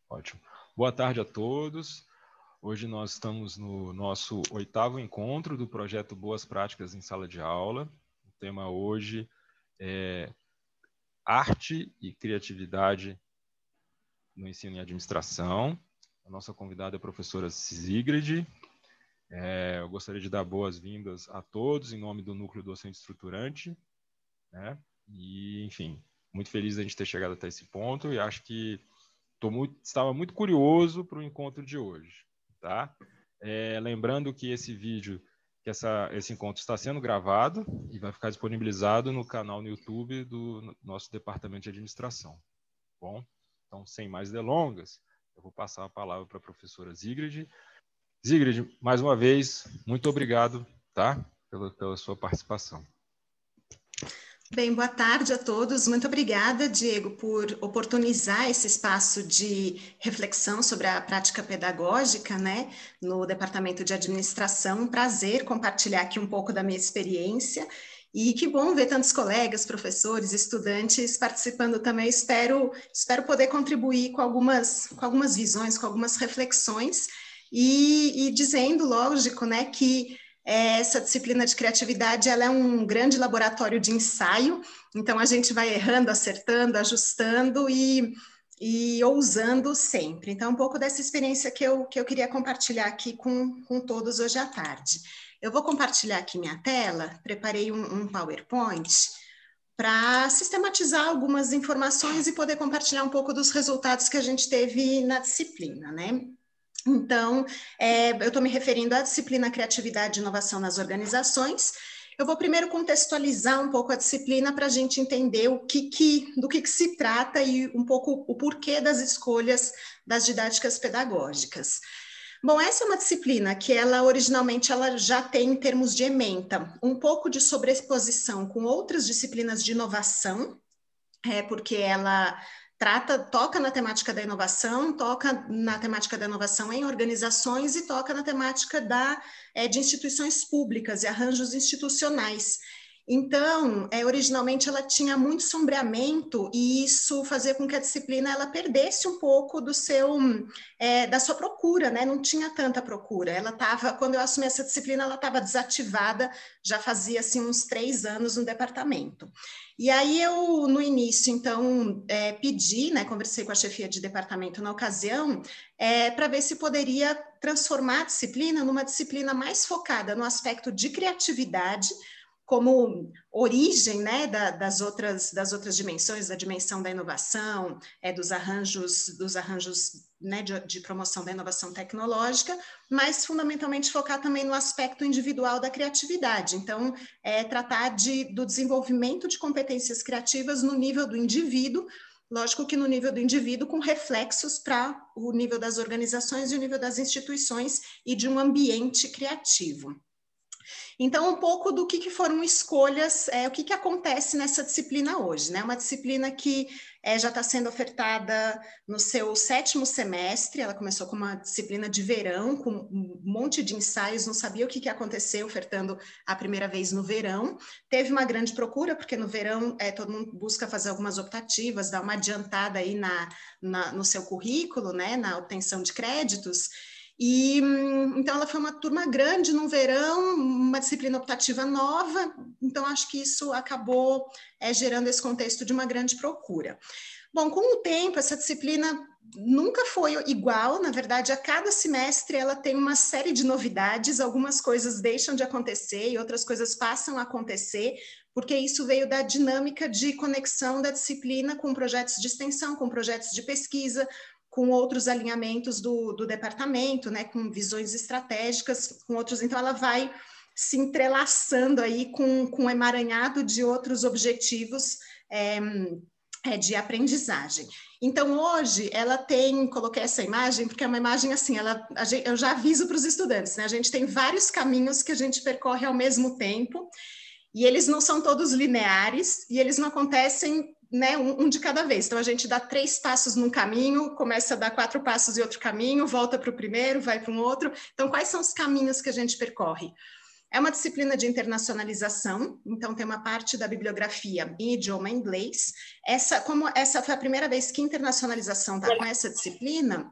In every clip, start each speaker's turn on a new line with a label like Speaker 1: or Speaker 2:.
Speaker 1: Ótimo. Boa tarde a todos. Hoje nós estamos no nosso 8º encontro do projeto Boas Práticas em Sala de Aula. O tema hoje é Arte e Criatividade no Ensino e Administração. A nossa convidada é a professora Sigrid. Eu gostaria de dar boas-vindas a todos em nome do Núcleo Docente Estruturante, né? E, enfim, muito feliz de a gente ter chegado até esse ponto e acho que estava muito curioso para o encontro de hoje, tá? Lembrando que esse vídeo, esse encontro está sendo gravado e vai ficar disponibilizado no canal no YouTube do nosso Departamento de Administração. Bom, então, sem mais delongas, eu vou passar a palavra para a professora Sigrid. Sigrid, mais uma vez, muito obrigado, tá? Pela sua participação.
Speaker 2: Bem, boa tarde a todos. Muito obrigada, Diego, por oportunizar esse espaço de reflexão sobre a prática pedagógica, né, no Departamento de Administração. Um prazer compartilhar aqui um pouco da minha experiência. E que bom ver tantos colegas, professores, estudantes participando também. Espero poder contribuir com algumas visões, com algumas reflexões. E dizendo, lógico, né, que essa disciplina de criatividade, ela é um grande laboratório de ensaio, então a gente vai errando, acertando, ajustando e ousando sempre. Então, um pouco dessa experiência que eu queria compartilhar aqui com todos hoje à tarde. Eu vou compartilhar aqui minha tela, preparei um PowerPoint para sistematizar algumas informações e poder compartilhar um pouco dos resultados que a gente teve na disciplina, né? Então, eu estou me referindo à disciplina Criatividade e Inovação nas Organizações. Eu vou primeiro contextualizar um pouco a disciplina para a gente entender do que se trata e um pouco o porquê das escolhas das didáticas pedagógicas. Bom, essa é uma disciplina que originalmente ela já tem, em termos de ementa, um pouco de sobreposição com outras disciplinas de inovação, porque ela toca na temática da inovação, toca na temática da inovação em organizações e toca na temática de instituições públicas e arranjos institucionais. Então, originalmente ela tinha muito sombreamento e isso fazia com que a disciplina ela perdesse um pouco da sua procura, né? Não tinha tanta procura. Quando eu assumi essa disciplina, ela estava desativada, já fazia assim, uns 3 anos no departamento. E aí eu, no início, então, pedi, né, conversei com a chefia de departamento na ocasião, para ver se poderia transformar a disciplina numa disciplina mais focada no aspecto de criatividade, como origem, né, das outras dimensões, da dimensão da inovação, dos arranjos né, de promoção da inovação tecnológica, mas fundamentalmente focar também no aspecto individual da criatividade. Então, tratar do desenvolvimento de competências criativas no nível do indivíduo, lógico que no nível do indivíduo, com reflexos para o nível das organizações e o nível das instituições e de um ambiente criativo. Então, um pouco do que foram escolhas, o que acontece nessa disciplina hoje, né? Uma disciplina que já está sendo ofertada no seu 7º semestre, ela começou com uma disciplina de verão, com um monte de ensaios, não sabia o que ia acontecer, ofertando a primeira vez no verão. Teve uma grande procura, porque no verão todo mundo busca fazer algumas optativas, dar uma adiantada aí no seu currículo, né? Na obtenção de créditos. E então ela foi uma turma grande no verão, uma disciplina optativa nova, então acho que isso acabou gerando esse contexto de uma grande procura. Bom, com o tempo, essa disciplina nunca foi igual, na verdade, a cada semestre ela tem uma série de novidades, algumas coisas deixam de acontecer e outras coisas passam a acontecer, porque isso veio da dinâmica de conexão da disciplina com projetos de extensão, com projetos de pesquisa, com outros alinhamentos do departamento, né, com visões estratégicas, com outros, então ela vai se entrelaçando aí com um emaranhado de outros objetivos de aprendizagem. Então, hoje, ela coloquei essa imagem, porque é uma imagem assim, eu já aviso para os estudantes, né, a gente tem vários caminhos que a gente percorre ao mesmo tempo, e eles não são todos lineares, e eles não acontecem, né, um de cada vez. Então, a gente dá 3 passos num caminho, começa a dar 4 passos em outro caminho, volta para o primeiro, vai para um outro. Então, quais são os caminhos que a gente percorre? É uma disciplina de internacionalização, então tem uma parte da bibliografia em idioma inglês. Como essa foi a primeira vez que internacionalização está com essa disciplina,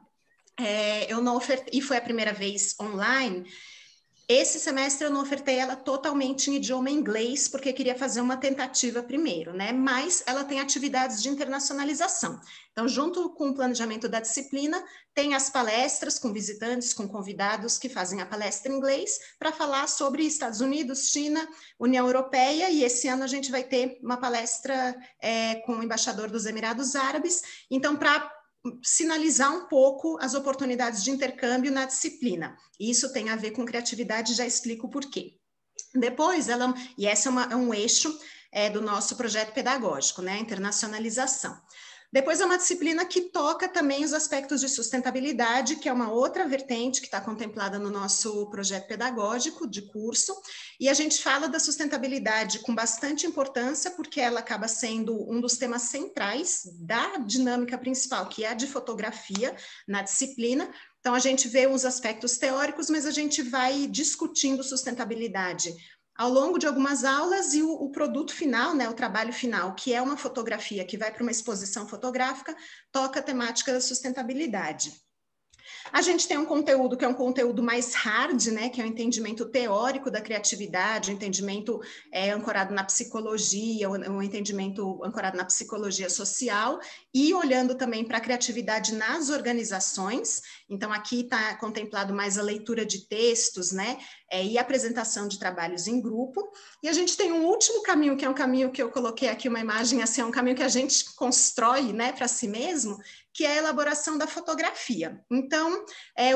Speaker 2: eu não ofertei, e foi a primeira vez online. Esse semestre eu não ofertei ela totalmente em idioma inglês, porque queria fazer uma tentativa primeiro, né? Mas ela tem atividades de internacionalização. Então, junto com o planejamento da disciplina, tem as palestras com visitantes, com convidados que fazem a palestra em inglês para falar sobre Estados Unidos, China, União Europeia, e esse ano a gente vai ter uma palestra com o embaixador dos Emirados Árabes. Então, para sinalizar um pouco as oportunidades de intercâmbio na disciplina. Isso tem a ver com criatividade, já explico por quê. Depois, e esse é um eixo do nosso projeto pedagógico, né, a internacionalização. Depois é uma disciplina que toca também os aspectos de sustentabilidade, que é uma outra vertente que está contemplada no nosso projeto pedagógico de curso, e a gente fala da sustentabilidade com bastante importância, porque ela acaba sendo um dos temas centrais da dinâmica principal, que é a de fotografia na disciplina. Então, a gente vê os aspectos teóricos, mas a gente vai discutindo sustentabilidade ao longo de algumas aulas, e o produto final, né, o trabalho final, que é uma fotografia que vai para uma exposição fotográfica, toca a temática da sustentabilidade. A gente tem um conteúdo que é um conteúdo mais hard, né, que é o entendimento teórico da criatividade, o entendimento ancorado na psicologia, o entendimento ancorado na psicologia social, e olhando também para a criatividade nas organizações. Então, aqui está contemplado mais a leitura de textos, né, e a apresentação de trabalhos em grupo. E a gente tem um último caminho, que é um caminho que eu coloquei aqui uma imagem, assim, é um caminho que a gente constrói, né, para si mesmo, que é a elaboração da fotografia. Então,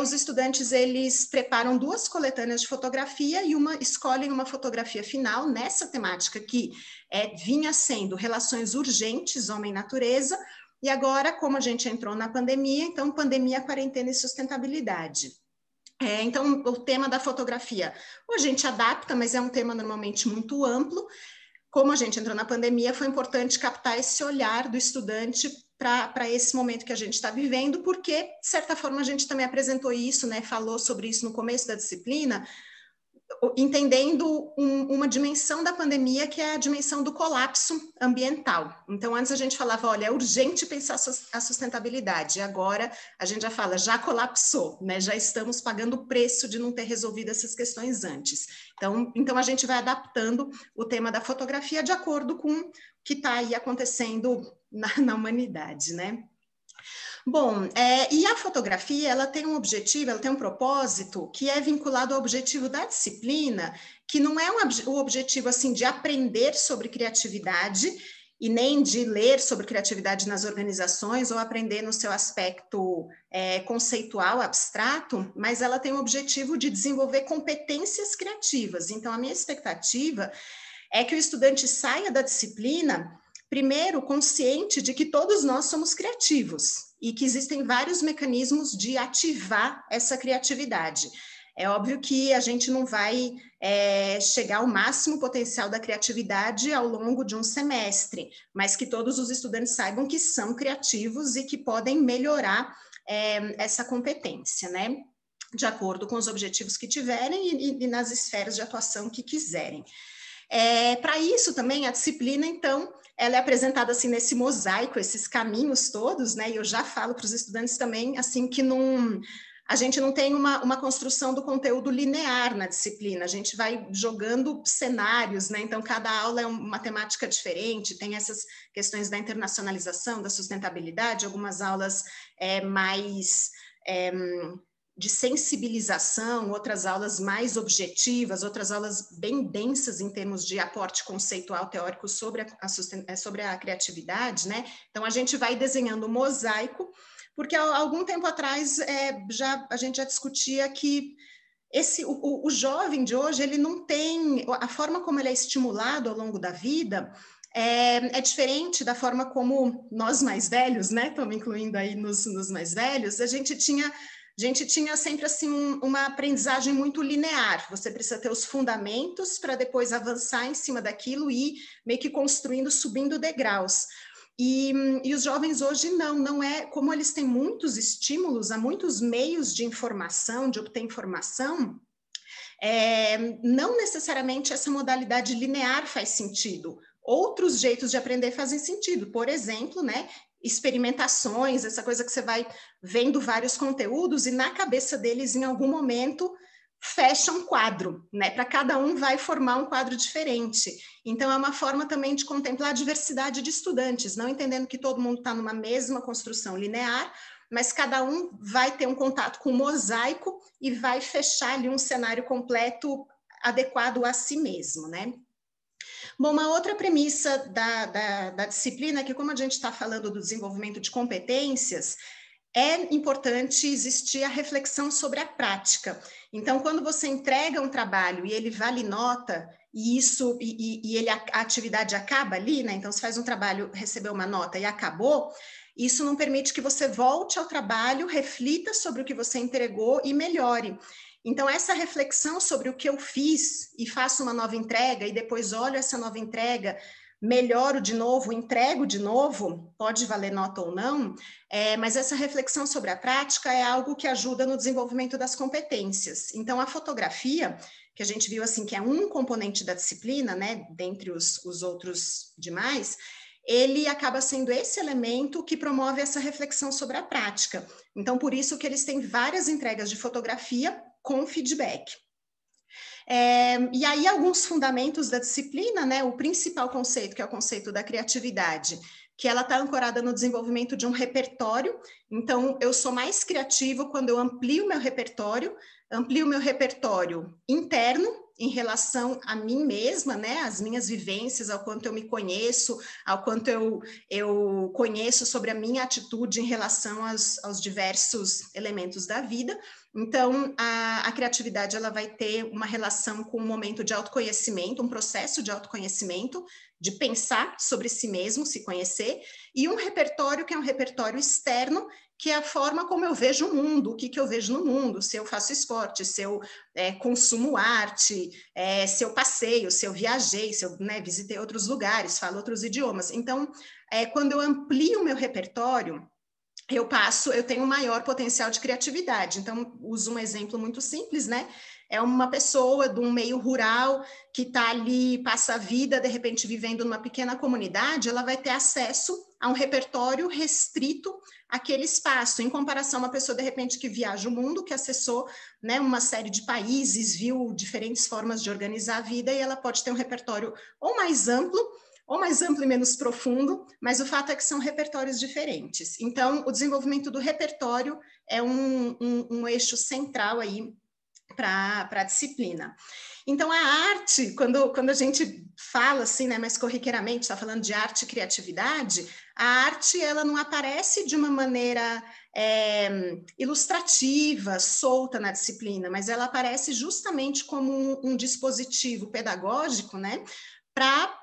Speaker 2: os estudantes, eles preparam 2 coletâneas de fotografia e escolhem uma fotografia final nessa temática que vinha sendo relações urgentes, homem-natureza, e agora, como a gente entrou na pandemia, então, pandemia, quarentena e sustentabilidade. Então, o tema da fotografia, a gente adapta, mas é um tema normalmente muito amplo. Como a gente entrou na pandemia, foi importante captar esse olhar do estudante para esse momento que a gente está vivendo, porque, de certa forma, a gente também apresentou isso, né, falou sobre isso no começo da disciplina, entendendo uma dimensão da pandemia, que é a dimensão do colapso ambiental. Então, antes a gente falava, olha, é urgente pensar a sustentabilidade, agora a gente já fala, já colapsou, né? Já estamos pagando o preço de não ter resolvido essas questões antes. Então a gente vai adaptando o tema da fotografia de acordo com o que está aí acontecendo na humanidade, né? Bom, e a fotografia, ela tem um objetivo, ela tem um propósito que é vinculado ao objetivo da disciplina, que não é o objetivo, assim, de aprender sobre criatividade e nem de ler sobre criatividade nas organizações ou aprender no seu aspecto conceitual, abstrato, mas ela tem o objetivo de desenvolver competências criativas. Então, a minha expectativa é que o estudante saia da disciplina, primeiro, consciente de que todos nós somos criativos e que existem vários mecanismos de ativar essa criatividade. É óbvio que a gente não vai chegar ao máximo potencial da criatividade ao longo de um semestre, mas que todos os estudantes saibam que são criativos e que podem melhorar essa competência, né? De acordo com os objetivos que tiverem e nas esferas de atuação que quiserem. Para isso também, a disciplina, então, ela é apresentada assim nesse mosaico, esses caminhos todos, né? E eu já falo para os estudantes também, assim, que a gente não tem uma construção do conteúdo linear na disciplina, a gente vai jogando cenários, né? Então, cada aula é uma temática diferente, tem essas questões da internacionalização, da sustentabilidade, algumas aulas mais de sensibilização, outras aulas mais objetivas, outras aulas bem densas em termos de aporte conceitual teórico sobre a criatividade, né? Então, a gente vai desenhando um mosaico, porque há algum tempo atrás a gente já discutia que o jovem de hoje, ele não tem, a forma como ele é estimulado ao longo da vida é diferente da forma como nós mais velhos, né? Estou me incluindo aí nos mais velhos, a gente tinha sempre assim uma aprendizagem muito linear. Você precisa ter os fundamentos para depois avançar em cima daquilo e meio que construindo, subindo degraus. E os jovens hoje não é, como eles têm muitos estímulos, há muitos meios de informação, de obter informação, não necessariamente essa modalidade linear faz sentido. Outros jeitos de aprender fazem sentido. Por exemplo, né, experimentações, essa coisa que você vai vendo vários conteúdos e na cabeça deles, em algum momento, fecha um quadro, né? Para cada um vai formar um quadro diferente. Então, é uma forma também de contemplar a diversidade de estudantes, não entendendo que todo mundo está numa mesma construção linear, mas cada um vai ter um contato com o mosaico e vai fechar ali um cenário completo adequado a si mesmo, né? Bom, uma outra premissa da disciplina é que, como a gente está falando do desenvolvimento de competências, é importante existir a reflexão sobre a prática. Então, quando você entrega um trabalho e ele vale nota, a atividade acaba ali, né? Então, você faz um trabalho, recebeu uma nota e acabou, isso não permite que você volte ao trabalho, reflita sobre o que você entregou e melhore. Então, essa reflexão sobre o que eu fiz e faço uma nova entrega e depois olho essa nova entrega, melhoro de novo, entrego de novo, pode valer nota ou não, mas essa reflexão sobre a prática é algo que ajuda no desenvolvimento das competências. Então, a fotografia, que a gente viu assim, que é um componente da disciplina, né, dentre os outros demais, ele acaba sendo esse elemento que promove essa reflexão sobre a prática. Então, por isso que eles têm várias entregas de fotografia com feedback. E aí, alguns fundamentos da disciplina, né? O principal conceito, que é o conceito da criatividade, que ela está ancorada no desenvolvimento de um repertório. Então, eu sou mais criativo quando eu amplio meu repertório interno, em relação a mim mesma, né, as minhas vivências, ao quanto eu me conheço, ao quanto eu conheço sobre a minha atitude em relação aos diversos elementos da vida. Então, a criatividade ela vai ter uma relação com um momento de autoconhecimento, um processo de autoconhecimento, de pensar sobre si mesmo, se conhecer, e um repertório que é um repertório externo, que é a forma como eu vejo o mundo, o que eu vejo no mundo, se eu faço esporte, se eu consumo arte, se eu passeio, se eu viajei, se eu visitei outros lugares, falo outros idiomas. Então, quando eu amplio o meu repertório, eu tenho um maior potencial de criatividade. Então, uso um exemplo muito simples, né? É uma pessoa de um meio rural que está ali, passa a vida, de repente, vivendo numa pequena comunidade, ela vai ter acesso a um repertório restrito àquele espaço, em comparação a uma pessoa, de repente, que viaja o mundo, que acessou, né, uma série de países, viu diferentes formas de organizar a vida, e ela pode ter um repertório ou mais amplo e menos profundo, mas o fato é que são repertórios diferentes. Então, o desenvolvimento do repertório é um eixo central aí para a disciplina. Então, a arte, quando a gente fala assim, né, mais corriqueiramente, está falando de arte e criatividade, a arte ela não aparece de uma maneira ilustrativa, solta na disciplina, mas ela aparece justamente como um dispositivo pedagógico, né, para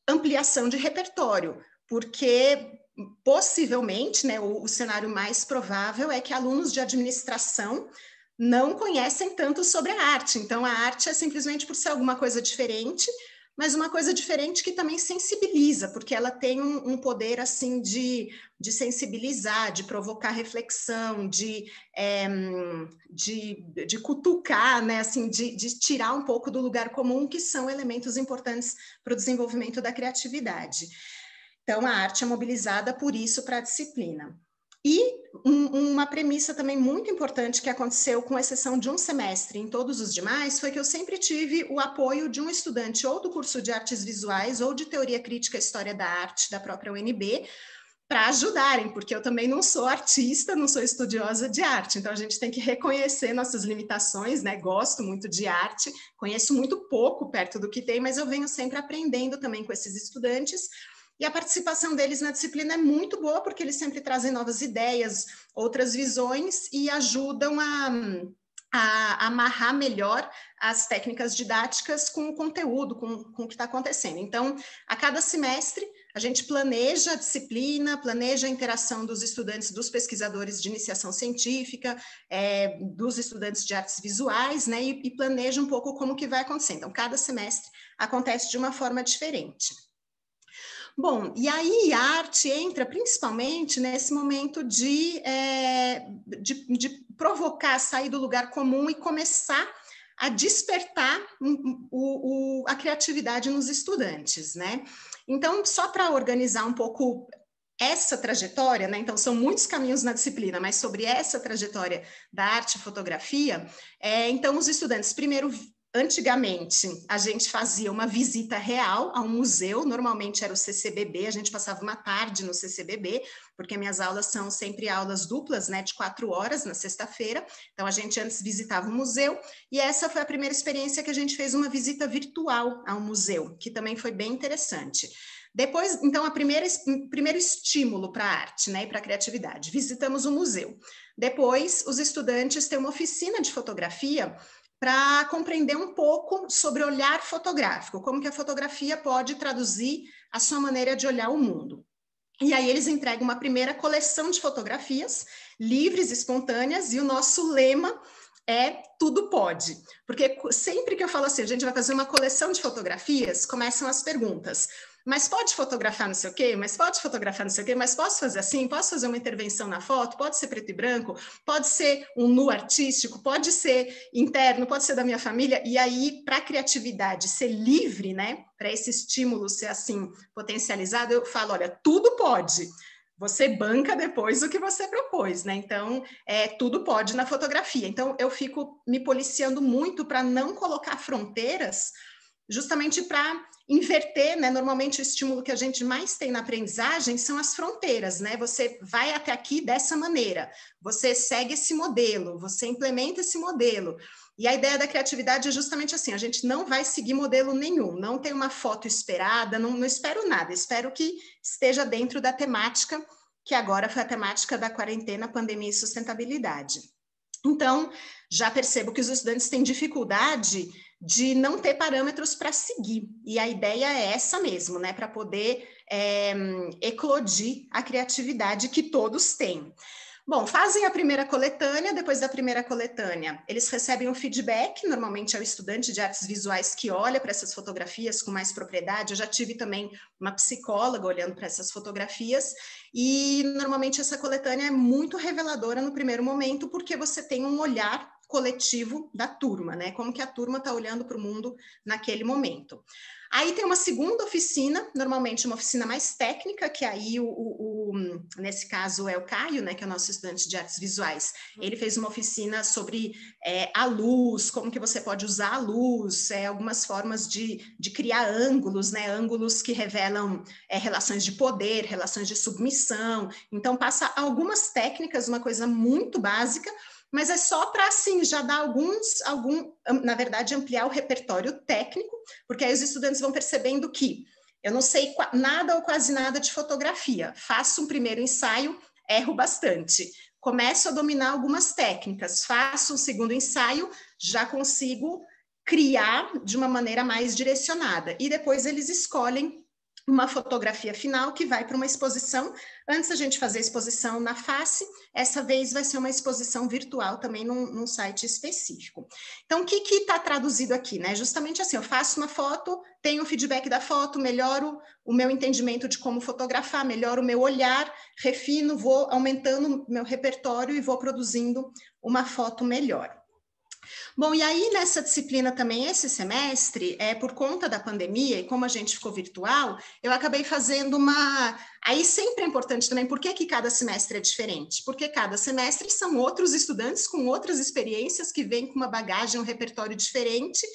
Speaker 2: ampliação de repertório, porque possivelmente, né, o cenário mais provável é que alunos de administração não conhecem tanto sobre a arte. Então, a arte é simplesmente por ser alguma coisa diferente, mas uma coisa diferente que também sensibiliza, porque ela tem um poder, assim, de sensibilizar, de provocar reflexão, de cutucar, né, assim, de tirar um pouco do lugar comum, que são elementos importantes para o desenvolvimento da criatividade. Então, a arte é mobilizada por isso para a disciplina. E uma premissa também muito importante que aconteceu, com exceção de um semestre em todos os demais, foi que eu sempre tive o apoio de um estudante ou do curso de artes visuais ou de teoria crítica e história da arte da própria UNB, para ajudarem, porque eu também não sou artista, não sou estudiosa de arte, então a gente tem que reconhecer nossas limitações, né? Gosto muito de arte, conheço muito pouco perto do que tem, mas eu venho sempre aprendendo também com esses estudantes. E a participação deles na disciplina é muito boa, porque eles sempre trazem novas ideias, outras visões e ajudam a amarrar melhor as técnicas didáticas com o conteúdo, com o que está acontecendo. Então, a cada semestre, a gente planeja a disciplina, planeja a interação dos estudantes, dos pesquisadores de iniciação científica, dos estudantes de artes visuais, né, e planeja um pouco como que vai acontecer. Então, cada semestre acontece de uma forma diferente. Bom, e aí a arte entra principalmente nesse momento de provocar, sair do lugar comum e começar a despertar a criatividade nos estudantes, né? Então, só para organizar um pouco essa trajetória, né? Então, são muitos caminhos na disciplina, mas sobre essa trajetória da arte e fotografia, então, os estudantes, primeiro, antigamente, a gente fazia uma visita real a um museu, normalmente era o CCBB, a gente passava uma tarde no CCBB, porque minhas aulas são sempre aulas duplas, né, de 4 horas na sexta-feira, então a gente antes visitava o museu, e essa foi a primeira experiência que a gente fez uma visita virtual ao museu, que também foi bem interessante. Depois, então, o primeiro estímulo para a arte, né, e para a criatividade, visitamos o museu. Depois, os estudantes têm uma oficina de fotografia para compreender um pouco sobre o olhar fotográfico, como que a fotografia pode traduzir a sua maneira de olhar o mundo. E aí eles entregam uma primeira coleção de fotografias livres, espontâneas, e o nosso lema é tudo pode. Porque sempre que eu falo assim, a gente vai fazer uma coleção de fotografias, começam as perguntas. Mas pode fotografar não sei o quê? Mas pode fotografar não sei o quê? Mas posso fazer assim? Posso fazer uma intervenção na foto? Pode ser preto e branco? Pode ser um nu artístico? Pode ser interno? Pode ser da minha família? E aí, para a criatividade ser livre, né? Para esse estímulo ser assim, potencializado, eu falo, olha, tudo pode. Você banca depois o que você propôs, né? Então, tudo pode na fotografia. Então, eu fico me policiando muito para não colocar fronteiras, justamente para inverter, né? Normalmente o estímulo que a gente mais tem na aprendizagem são as fronteiras, né? Você vai até aqui dessa maneira, você segue esse modelo, você implementa esse modelo. E a ideia da criatividade é justamente assim, a gente não vai seguir modelo nenhum, não tem uma foto esperada, não espero nada, espero que esteja dentro da temática, que agora foi a temática da quarentena, pandemia e sustentabilidade. Então, já percebo que os estudantes têm dificuldade de não ter parâmetros para seguir, e a ideia é essa mesmo, né, para poder eclodir a criatividade que todos têm. Bom, fazem a primeira coletânea, depois da primeira coletânea, eles recebem um feedback, normalmente é o estudante de artes visuais que olha para essas fotografias com mais propriedade. Eu já tive também uma psicóloga olhando para essas fotografias, e normalmente essa coletânea é muito reveladora no primeiro momento, porque você tem um olhar coletivo da turma, né? Como que a turma está olhando para o mundo naquele momento. Aí tem uma segunda oficina, normalmente uma oficina mais técnica, que aí nesse caso é o Caio, né, que é o nosso estudante de artes visuais. Ele fez uma oficina sobre a luz, como que você pode usar a luz, algumas formas de criar ângulos, né, ângulos que revelam relações de poder, relações de submissão. Então passa algumas técnicas, uma coisa muito básica, mas é só para, assim, já dar na verdade, ampliar o repertório técnico, porque aí os estudantes vão percebendo que eu não sei nada ou quase nada de fotografia, faço um primeiro ensaio, erro bastante, começo a dominar algumas técnicas, faço um segundo ensaio, já consigo criar de uma maneira mais direcionada, e depois eles escolhem uma fotografia final que vai para uma exposição. Antes a gente fazer a exposição na face, essa vez vai ser uma exposição virtual também num site específico. Então, o que está traduzido aqui, né? Justamente assim, eu faço uma foto, tenho o feedback da foto, melhoro o meu entendimento de como fotografar, melhoro o meu olhar, refino, vou aumentando o meu repertório e vou produzindo uma foto melhor. Bom, e aí nessa disciplina também, esse semestre, por conta da pandemia e como a gente ficou virtual, eu acabei fazendo uma... Aí sempre é importante também, por que cada semestre é diferente? Porque cada semestre são outros estudantes com outras experiências que vêm com uma bagagem, um repertório diferente,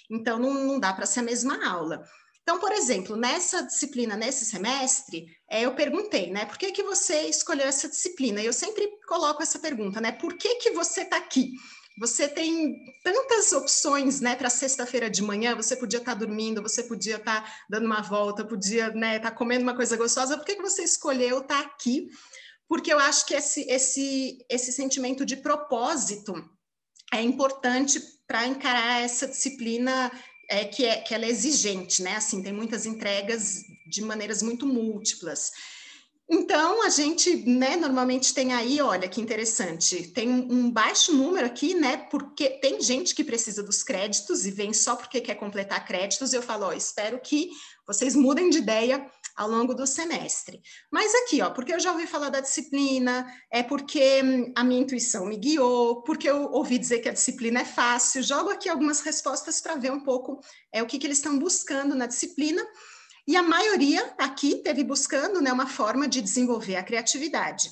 Speaker 2: então não dá para ser a mesma aula. Então, por exemplo, nessa disciplina, nesse semestre, eu perguntei, né, por que você escolheu essa disciplina? E eu sempre coloco essa pergunta, né, por que você está aqui? Você tem tantas opções, né, para sexta-feira de manhã, você podia estar dormindo, você podia estar dando uma volta, podia, né, estar comendo uma coisa gostosa, por que você escolheu estar aqui? Porque eu acho que esse sentimento de propósito é importante para encarar essa disciplina que ela é exigente, né, assim, tem muitas entregas de maneiras muito múltiplas. Então, a gente, né, normalmente tem aí, olha que interessante, tem um baixo número aqui, né, porque tem gente que precisa dos créditos e vem só porque quer completar créditos, eu falo, espero que vocês mudem de ideia ao longo do semestre. Mas aqui, ó, porque eu já ouvi falar da disciplina, é porque a minha intuição me guiou, porque eu ouvi dizer que a disciplina é fácil, jogo aqui algumas respostas para ver um pouco o que eles estão buscando na disciplina, e a maioria aqui teve buscando, né, uma forma de desenvolver a criatividade.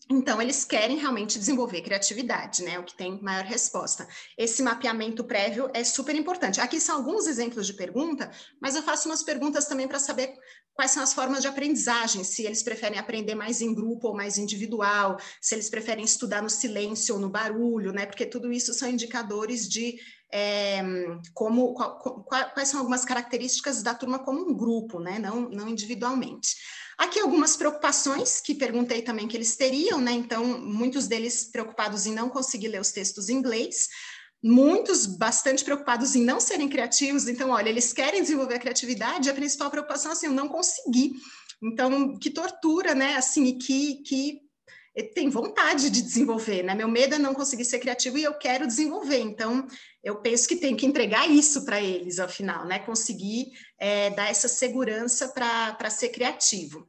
Speaker 2: Então, eles querem realmente desenvolver criatividade, né? O que tem maior resposta. Esse mapeamento prévio é super importante. Aqui são alguns exemplos de pergunta, mas eu faço umas perguntas também para saber quais são as formas de aprendizagem, se eles preferem aprender mais em grupo ou mais individual, se eles preferem estudar no silêncio ou no barulho, né? Porque tudo isso são indicadores de quais são algumas características da turma como um grupo, né? Não individualmente. Aqui algumas preocupações que perguntei também que eles teriam, né? Então, muitos deles preocupados em não conseguir ler os textos em inglês, muitos bastante preocupados em não serem criativos. Então, olha, eles querem desenvolver a criatividade, a principal preocupação é assim, eu não consegui. Então, que tortura, né? Assim, e que tem vontade de desenvolver, né? Meu medo é não conseguir ser criativo e eu quero desenvolver. Então, eu penso que tenho que entregar isso para eles, ao final, né? Conseguir dar essa segurança para ser criativo.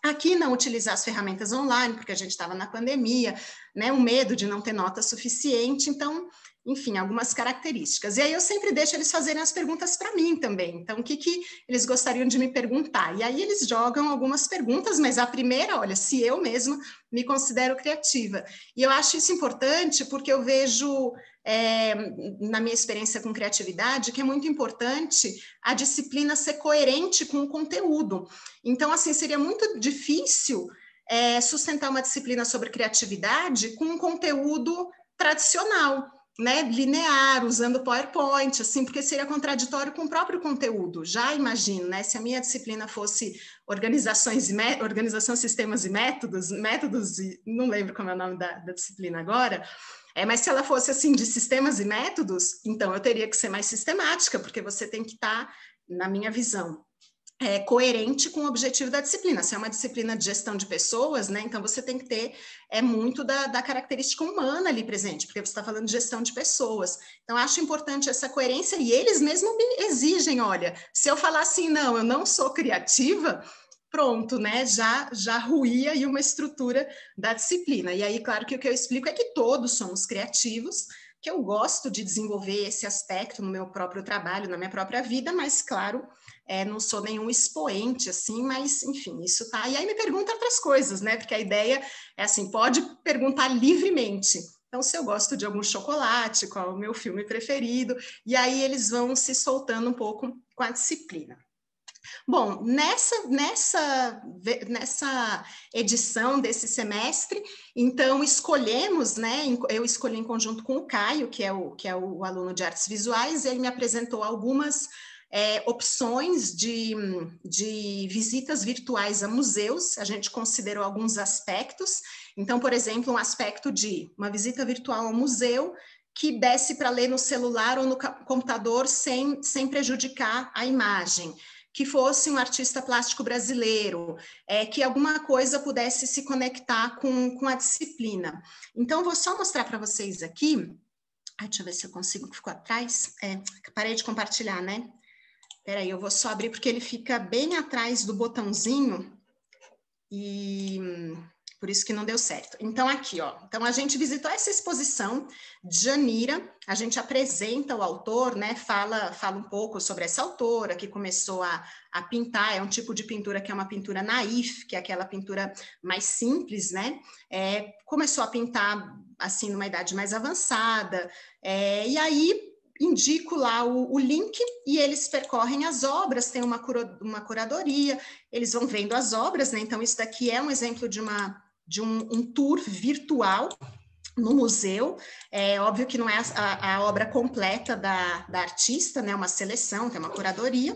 Speaker 2: Aqui, não utilizar as ferramentas online, porque a gente estava na pandemia, né? O medo de não ter nota suficiente. Então, enfim, algumas características. E aí eu sempre deixo eles fazerem as perguntas para mim também. Então, o que eles gostariam de me perguntar? E aí eles jogam algumas perguntas, mas a primeira, olha, se eu mesma me considero criativa. E eu acho isso importante porque eu vejo, na minha experiência com criatividade, que é muito importante a disciplina ser coerente com o conteúdo. Então, assim, seria muito difícil sustentar uma disciplina sobre criatividade com um conteúdo tradicional, né, linear, usando PowerPoint, assim, porque seria contraditório com o próprio conteúdo. Já imagino, né, se a minha disciplina fosse organização, sistemas e métodos, não lembro como é o nome da disciplina agora, mas se ela fosse, assim, de sistemas e métodos, então eu teria que ser mais sistemática, porque você tem que estar, na minha visão, coerente com o objetivo da disciplina. Se é uma disciplina de gestão de pessoas, né, então você tem que ter muito da característica humana ali presente, porque você está falando de gestão de pessoas. Então, acho importante essa coerência, e eles mesmos me exigem, olha, se eu falar assim, não, eu não sou criativa, pronto, né, já ruía aí uma estrutura da disciplina. E aí, claro que o que eu explico é que todos somos criativos, que eu gosto de desenvolver esse aspecto no meu próprio trabalho, na minha própria vida, mas, claro, não sou nenhum expoente, assim, mas, enfim, isso tá. E aí me pergunta outras coisas, né? Porque a ideia é assim, pode perguntar livremente. Então, se eu gosto de algum chocolate, qual é o meu filme preferido, e aí eles vão se soltando um pouco com a disciplina. Bom, nessa edição desse semestre, então escolhemos, né? Eu escolhi em conjunto com o Caio, que é o aluno de artes visuais, ele me apresentou algumas opções de visitas virtuais a museus. A gente considerou alguns aspectos. Então, por exemplo, um aspecto de uma visita virtual ao museu que desse para ler no celular ou no computador sem prejudicar a imagem, que fosse um artista plástico brasileiro, que alguma coisa pudesse se conectar com a disciplina. Então, vou só mostrar para vocês aqui. Deixa eu ver se eu consigo, que ficou atrás. Parei de compartilhar, né? Peraí, eu vou só abrir porque ele fica bem atrás do botãozinho e por isso que não deu certo. Então, aqui, ó. Então, a gente visitou essa exposição de Janira, a gente apresenta o autor, né? Fala um pouco sobre essa autora que começou a pintar, é um tipo de pintura que é uma pintura naif, que é aquela pintura mais simples, né? Começou a pintar, assim, numa idade mais avançada, e aí indico lá o link e eles percorrem as obras, tem uma curadoria, eles vão vendo as obras, né? Então, isso daqui é um exemplo de um tour virtual no museu. É óbvio que não é a obra completa da artista, né? Uma seleção, tem uma curadoria.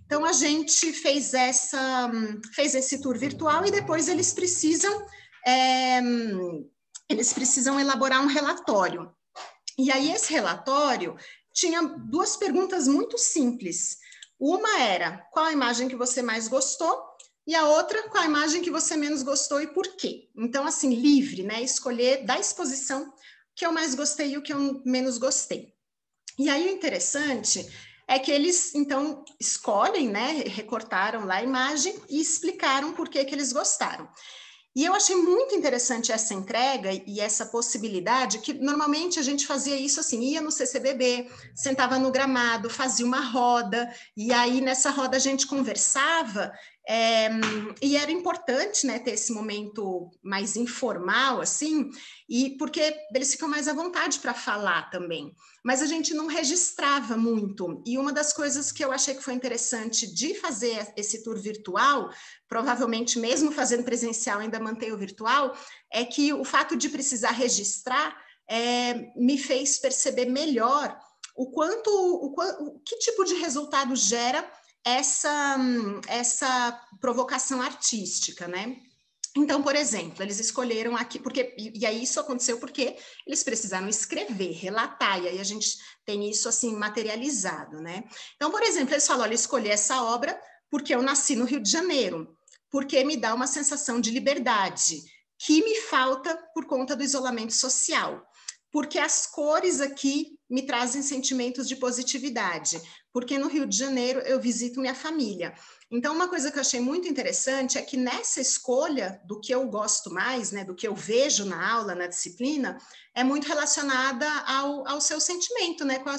Speaker 2: Então, a gente fez esse tour virtual e depois eles precisam elaborar um relatório. E aí, esse relatório tinha duas perguntas muito simples. Uma era, qual a imagem que você mais gostou? E a outra, qual a imagem que você menos gostou e por quê? Então, assim, livre, né? Escolher da exposição o que eu mais gostei e o que eu menos gostei. E aí, o interessante é que eles, então, escolhem, né, recortaram lá a imagem e explicaram por que eles gostaram. E eu achei muito interessante essa entrega e essa possibilidade, que normalmente a gente fazia isso assim, ia no CCBB, sentava no gramado, fazia uma roda, e aí nessa roda a gente conversava, e era importante, né, ter esse momento mais informal, assim, e porque eles ficam mais à vontade para falar também. Mas a gente não registrava muito. E uma das coisas que eu achei que foi interessante de fazer esse tour virtual, provavelmente mesmo fazendo presencial ainda manter o virtual, é que o fato de precisar registrar me fez perceber melhor que tipo de resultado gera essa provocação artística, né? Então, por exemplo, eles escolheram aqui, e aí isso aconteceu porque eles precisaram escrever, relatar, e aí a gente tem isso assim materializado, né? Então, por exemplo, eles falam, olha, eu escolhi essa obra porque eu nasci no Rio de Janeiro, porque me dá uma sensação de liberdade, que me falta por conta do isolamento social, porque as cores aqui me trazem sentimentos de positividade, porque no Rio de Janeiro eu visito minha família. Então, uma coisa que eu achei muito interessante é que nessa escolha do que eu gosto mais, né, do que eu vejo na aula, na disciplina, é muito relacionada ao seu sentimento, né, com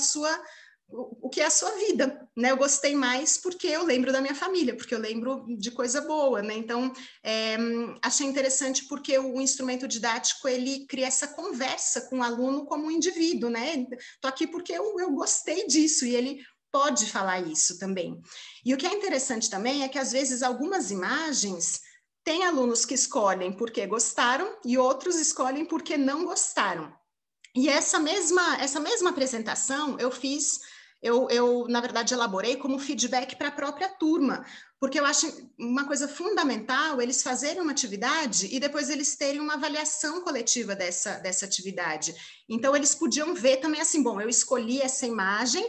Speaker 2: o que é a sua vida, né? Eu gostei mais porque eu lembro da minha família, porque eu lembro de coisa boa, né? Então, achei interessante porque o instrumento didático, ele cria essa conversa com o aluno como um indivíduo, né? Tô aqui porque eu gostei disso, e ele pode falar isso também. E o que é interessante também é que, às vezes, algumas imagens tem alunos que escolhem porque gostaram e outros escolhem porque não gostaram. E essa mesma apresentação eu, na verdade, elaborei como feedback para a própria turma, porque eu acho uma coisa fundamental eles fazerem uma atividade e depois eles terem uma avaliação coletiva dessa atividade. Então, eles podiam ver também assim, bom, eu escolhi essa imagem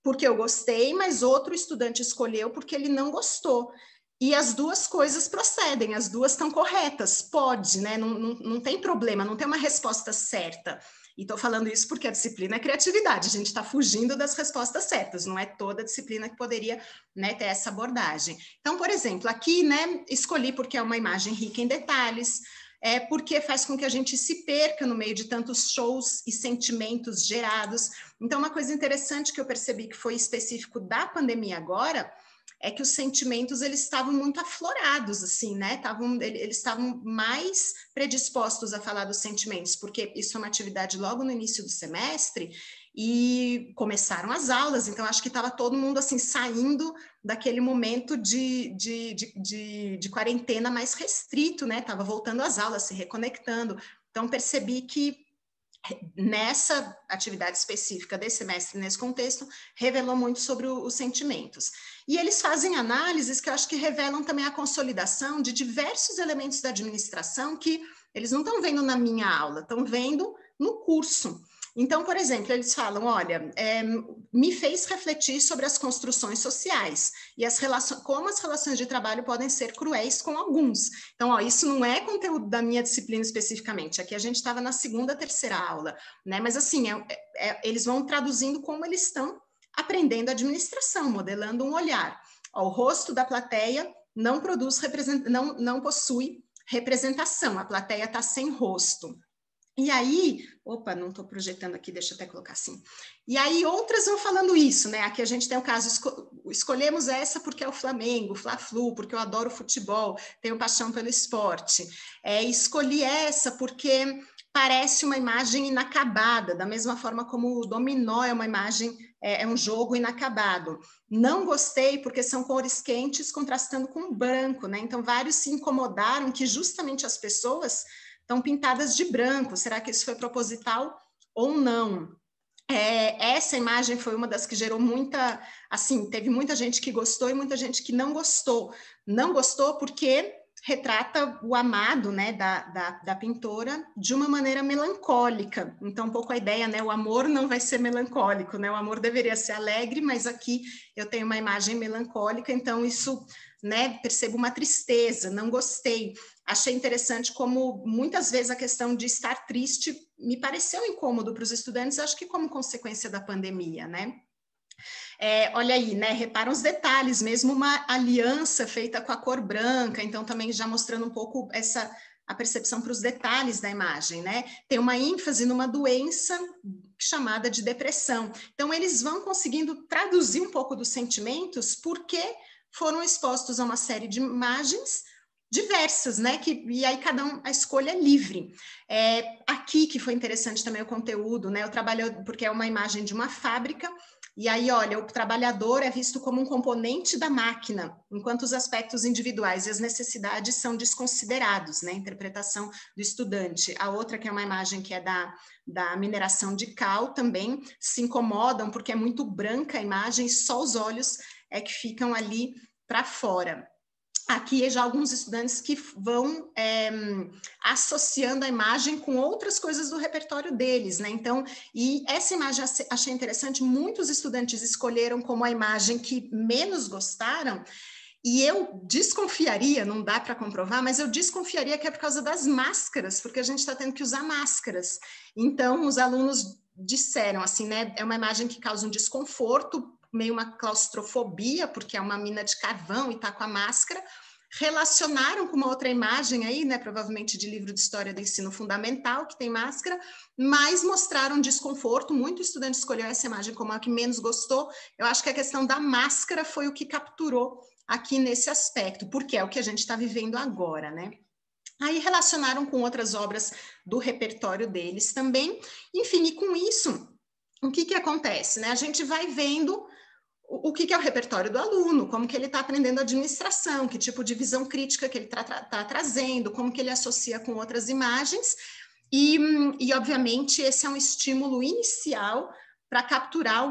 Speaker 2: porque eu gostei, mas outro estudante escolheu porque ele não gostou. E as duas coisas procedem, as duas estão corretas, pode, né? Não tem problema, não tem uma resposta certa. E estou falando isso porque a disciplina é criatividade, a gente está fugindo das respostas certas, não é toda disciplina que poderia, né, ter essa abordagem. Então, por exemplo, aqui, né, escolhi porque é uma imagem rica em detalhes, porque faz com que a gente se perca no meio de tantos shows e sentimentos gerados. Então, uma coisa interessante que eu percebi que foi específico da pandemia agora, é que os sentimentos eles estavam muito aflorados, assim, né? Eles estavam mais predispostos a falar dos sentimentos, porque isso é uma atividade logo no início do semestre e começaram as aulas, então acho que estava todo mundo assim saindo daquele momento de quarentena mais restrito, né? Estava voltando às aulas, se reconectando. Então percebi que nessa atividade específica desse semestre, nesse contexto, revelou muito sobre os sentimentos. E eles fazem análises que eu acho que revelam também a consolidação de diversos elementos da administração que eles não estão vendo na minha aula, estão vendo no curso. Então, por exemplo, eles falam, olha, me fez refletir sobre as construções sociais e como as relações de trabalho podem ser cruéis com alguns. Então, ó, isso não é conteúdo da minha disciplina especificamente, aqui a gente estava na segunda, terceira aula, né? Mas assim, eles vão traduzindo como eles estão aprendendo administração, modelando um olhar. Ó, o rosto da plateia não possui representação, a plateia está sem rosto. E aí, opa, não estou projetando aqui, deixa eu até colocar assim. E aí outras vão falando isso, né? Aqui a gente tem o caso, escolhemos essa porque é o Flamengo, Fla-Flu, porque eu adoro futebol, tenho paixão pelo esporte. Escolhi essa porque parece uma imagem inacabada, da mesma forma como o dominó é uma imagem, é um jogo inacabado. Não gostei porque são cores quentes contrastando com branco, né? Então vários se incomodaram que justamente as pessoas estão pintadas de branco. Será que isso foi proposital ou não? Essa imagem foi uma das que gerou teve muita gente que gostou e muita gente que não gostou. Não gostou porque retrata o amado, né, da pintora de uma maneira melancólica. Então, um pouco a ideia, né, o amor não vai ser melancólico, né, o amor deveria ser alegre, mas aqui eu tenho uma imagem melancólica, então isso, né, percebo uma tristeza, não gostei. Achei interessante como muitas vezes a questão de estar triste me pareceu incômodo para os estudantes, acho que como consequência da pandemia, né? Olha aí, né? Repara os detalhes, mesmo uma aliança feita com a cor branca, então também já mostrando um pouco a percepção para os detalhes da imagem, né? Tem uma ênfase numa doença chamada de depressão. Então, eles vão conseguindo traduzir um pouco dos sentimentos porque foram expostos a uma série de imagens diversas, né? E aí a escolha é livre. Aqui que foi interessante também o conteúdo, né? Eu trabalho porque é uma imagem de uma fábrica. E aí, olha, o trabalhador é visto como um componente da máquina, enquanto os aspectos individuais e as necessidades são desconsiderados, né? Interpretação do estudante. A outra, que é uma imagem que é da mineração de cal, também se incomodam porque é muito branca a imagem, só os olhos é que ficam ali para fora. Aqui já alguns estudantes que vão associando a imagem com outras coisas do repertório deles, né? Então, e essa imagem achei interessante, muitos estudantes escolheram como a imagem que menos gostaram, e eu desconfiaria, não dá para comprovar, mas eu desconfiaria que é por causa das máscaras, porque a gente está tendo que usar máscaras. Então, os alunos disseram assim, né? É uma imagem que causa um desconforto, meio uma claustrofobia, porque é uma mina de carvão e está com a máscara, relacionaram com uma outra imagem aí, né, provavelmente de livro de história do ensino fundamental, que tem máscara, mas mostraram desconforto, muito estudante escolheu essa imagem como a que menos gostou. Eu acho que a questão da máscara foi o que capturou aqui nesse aspecto, porque é o que a gente está vivendo agora, né? Aí relacionaram com outras obras do repertório deles também, enfim, e com isso, o que acontece, né? A gente vai vendo o que é o repertório do aluno, como que ele está aprendendo administração, que tipo de visão crítica que ele está trazendo, como que ele associa com outras imagens, e obviamente esse é um estímulo inicial para capturar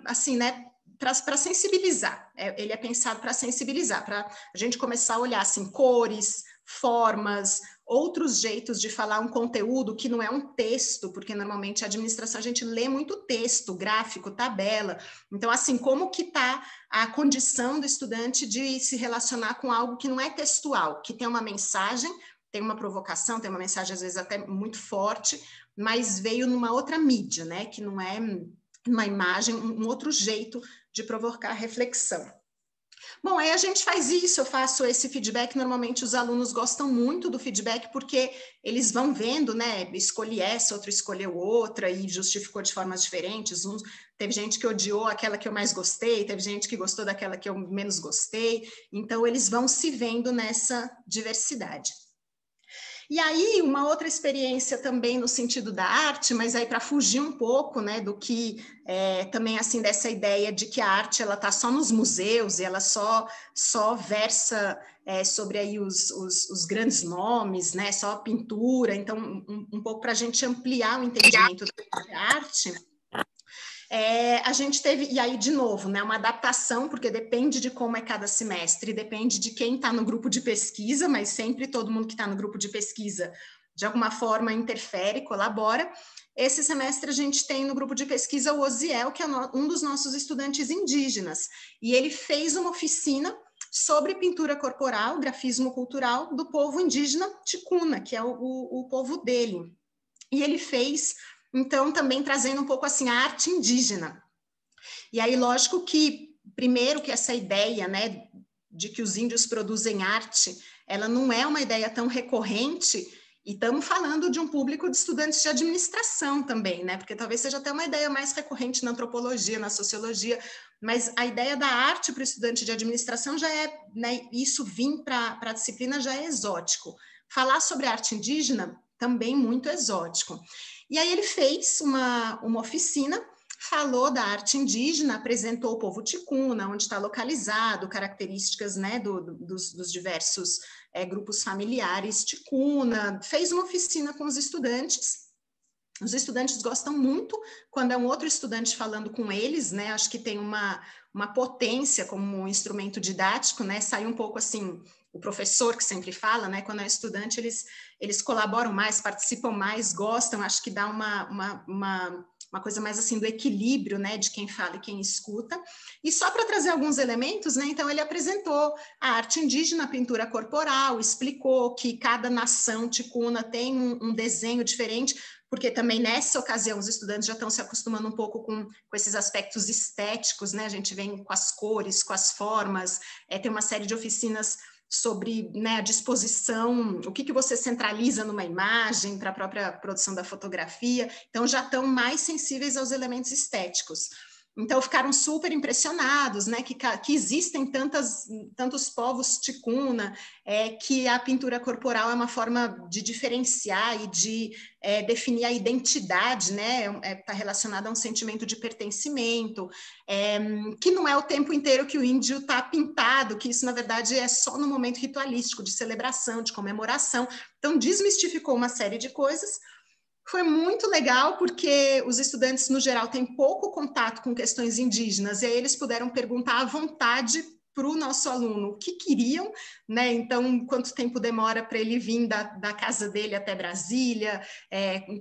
Speaker 2: assim, né, para sensibilizar, ele é pensado para sensibilizar, para a gente começar a olhar assim, cores, formas, outros jeitos de falar um conteúdo que não é um texto, porque normalmente a administração a gente lê muito texto, gráfico, tabela. Então, assim, como que está a condição do estudante de se relacionar com algo que não é textual, que tem uma mensagem, tem uma provocação, tem uma mensagem às vezes até muito forte, mas veio numa outra mídia, né? Que não é uma imagem, um outro jeito de provocar reflexão. Bom, aí a gente faz isso, eu faço esse feedback, normalmente os alunos gostam muito do feedback porque eles vão vendo, né, escolhi essa, outro escolheu outra e justificou de formas diferentes, teve gente que odiou aquela que eu mais gostei, teve gente que gostou daquela que eu menos gostei, então eles vão se vendo nessa diversidade. E aí, uma outra experiência também no sentido da arte, mas aí para fugir um pouco, né, do que também assim dessa ideia de que a arte ela está só nos museus e ela só versa sobre aí os grandes nomes, né, só pintura. Então, um pouco para a gente ampliar o entendimento da arte. A gente teve, e aí de novo, né, uma adaptação, porque depende de como é cada semestre, depende de quem está no grupo de pesquisa, mas sempre todo mundo que está no grupo de pesquisa, de alguma forma, interfere, colabora. Esse semestre a gente tem no grupo de pesquisa o Osiel, que é um dos nossos estudantes indígenas, e ele fez uma oficina sobre pintura corporal, grafismo cultural do povo indígena ticuna, que é o povo dele. E ele fez... Então, também trazendo um pouco assim a arte indígena. E aí, lógico que, primeiro, que essa ideia, né, de que os índios produzem arte, ela não é uma ideia tão recorrente, e estamos falando de um público de estudantes de administração também, né, porque talvez seja até uma ideia mais recorrente na antropologia, na sociologia, mas a ideia da arte para o estudante de administração já é, né, isso vir para a disciplina já é exótico. Falar sobre arte indígena, também muito exótico. E aí ele fez uma oficina, falou da arte indígena, apresentou o povo ticuna, onde está localizado, características, né, dos diversos grupos familiares ticuna, fez uma oficina com os estudantes. Os estudantes gostam muito quando é um outro estudante falando com eles, né? Acho que tem uma potência como um instrumento didático, né? Sai um pouco assim, o professor que sempre fala, né? Quando é estudante, eles colaboram mais, participam mais, gostam, acho que dá uma uma coisa mais assim do equilíbrio, né, de quem fala e quem escuta. E só para trazer alguns elementos, né, então ele apresentou a arte indígena, a pintura corporal, explicou que cada nação ticuna tem um desenho diferente, porque também nessa ocasião os estudantes já estão se acostumando um pouco com esses aspectos estéticos, né? A gente vem com as cores, com as formas, tem uma série de oficinas sobre, né, a disposição, o que você centraliza numa imagem para a própria produção da fotografia, então já estão mais sensíveis aos elementos estéticos. Então ficaram super impressionados, né, que existem tantos povos ticuna, que a pintura corporal é uma forma de diferenciar e de definir a identidade, né, está relacionada a um sentimento de pertencimento, que não é o tempo inteiro que o índio está pintado, que isso na verdade é só no momento ritualístico, de celebração, de comemoração. Então desmistificou uma série de coisas. Foi muito legal, porque os estudantes, no geral, têm pouco contato com questões indígenas, e aí eles puderam perguntar à vontade para o nosso aluno o que queriam, né? Então, quanto tempo demora para ele vir da casa dele até Brasília,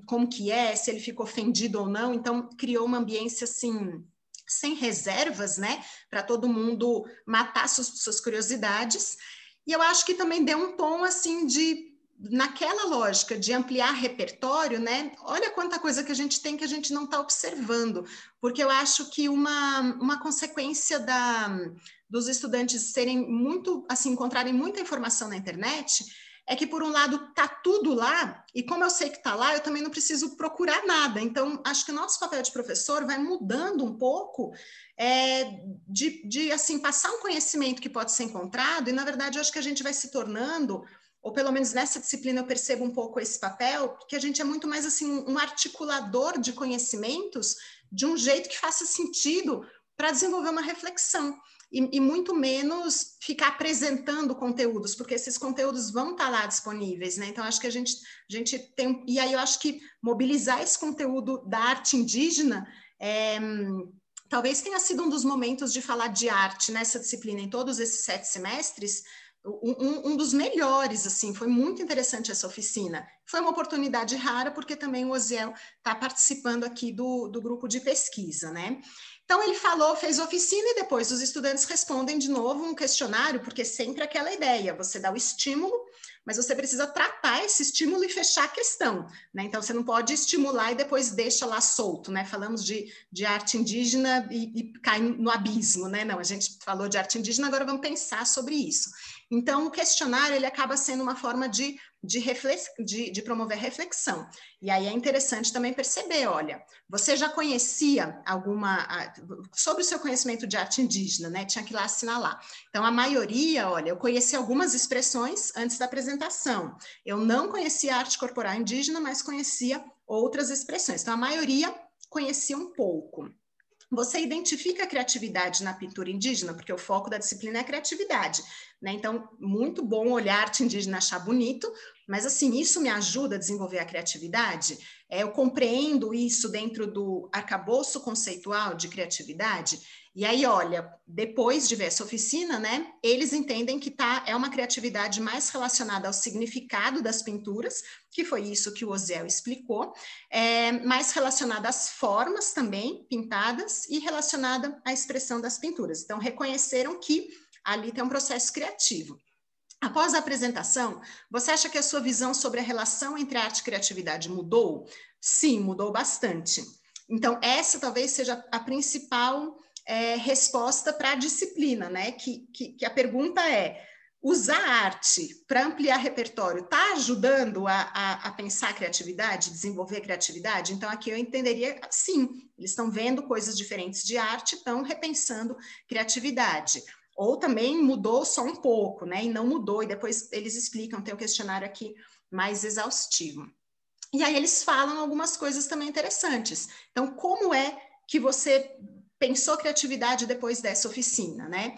Speaker 2: como que é, se ele ficou ofendido ou não. Então, criou uma ambiência, assim, sem reservas, né? Para todo mundo matar suas curiosidades. E eu acho que também deu um tom, assim, naquela lógica de ampliar repertório, né? Olha quanta coisa que a gente tem que a gente não está observando, porque eu acho que uma consequência dos estudantes serem muito, assim, encontrarem muita informação na internet é que, por um lado, está tudo lá, e como eu sei que está lá, eu também não preciso procurar nada. Então, acho que o nosso papel de professor vai mudando um pouco, de assim, passar um conhecimento que pode ser encontrado, e, na verdade, eu acho que a gente vai se tornando, ou pelo menos nessa disciplina eu percebo um pouco esse papel, que a gente é muito mais assim um articulador de conhecimentos de um jeito que faça sentido para desenvolver uma reflexão, e muito menos ficar apresentando conteúdos, porque esses conteúdos vão estar lá disponíveis, né? Então acho que a gente tem, e aí eu acho que mobilizar esse conteúdo da arte indígena talvez tenha sido um dos momentos de falar de arte nessa disciplina em todos esses 7 semestres, um dos melhores, assim, foi muito interessante essa oficina. Foi uma oportunidade rara, porque também o Osiel está participando aqui do grupo de pesquisa, né? Então, ele falou, fez oficina, e depois os estudantes respondem de novo um questionário, porque sempre aquela ideia, você dá o estímulo, mas você precisa tratar esse estímulo e fechar a questão, né? Então, você não pode estimular e depois deixa lá solto, né? Falamos de arte indígena e cai no abismo, né? Não, a gente falou de arte indígena, agora vamos pensar sobre isso. Então, o questionário, ele acaba sendo uma forma de promover reflexão. E aí é interessante também perceber, olha, você já conhecia sobre o seu conhecimento de arte indígena, né? Tinha que ir lá assinalar. Então, a maioria, olha, eu conheci algumas expressões antes da apresentação. Eu não conhecia arte corporal indígena, mas conhecia outras expressões. Então, a maioria conhecia um pouco. Você identifica a criatividade na pintura indígena, porque o foco da disciplina é a criatividade, né? Então, muito bom olhar arte indígena, achar bonito, mas assim, isso me ajuda a desenvolver a criatividade? Eu compreendo isso dentro do arcabouço conceitual de criatividade? E aí, olha, depois de ver essa oficina, né, eles entendem que é uma criatividade mais relacionada ao significado das pinturas, que foi isso que o Osiel explicou, mais relacionada às formas também pintadas e relacionada à expressão das pinturas. Então, reconheceram que ali tem um processo criativo. Após a apresentação, você acha que a sua visão sobre a relação entre arte e criatividade mudou? Sim, mudou bastante. Então, essa talvez seja a principal resposta para a disciplina, né? Que a pergunta é: usar arte para ampliar repertório está ajudando a pensar a criatividade, desenvolver a criatividade? Então, aqui eu entenderia, sim, eles estão vendo coisas diferentes de arte, estão repensando criatividade. Ou também mudou só um pouco, né? E não mudou, e depois eles explicam, tem um questionário aqui mais exaustivo. E aí eles falam algumas coisas também interessantes. Então, como é que você pensou criatividade depois dessa oficina, né?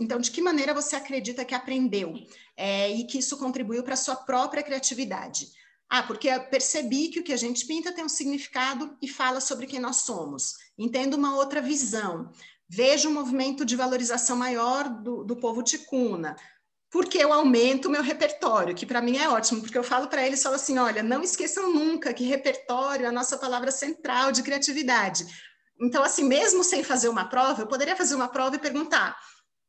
Speaker 2: Então, de que maneira você acredita que aprendeu e que isso contribuiu para a sua própria criatividade? Porque eu percebi que o que a gente pinta tem um significado e fala sobre quem nós somos. Entendo uma outra visão. Vejo um movimento de valorização maior do povo ticuna. porque eu aumento o meu repertório, que para mim é ótimo, porque eu falo para eles, falo assim, olha, não esqueçam nunca que repertório é a nossa palavra central de criatividade. Então, assim, mesmo sem fazer uma prova, eu poderia fazer uma prova e perguntar,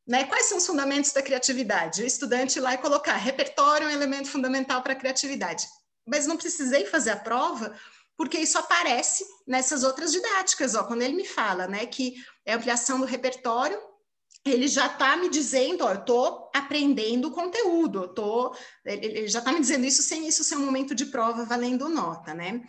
Speaker 2: né, quais são os fundamentos da criatividade? O estudante ir lá e colocar, repertório é um elemento fundamental para a criatividade. Mas não precisei fazer a prova, porque isso aparece nessas outras didáticas, ó, quando ele me fala, né, que é ampliação do repertório, ele já está me dizendo, ó, eu estou aprendendo o conteúdo, ele já está me dizendo isso sem isso ser um momento de prova valendo nota, né?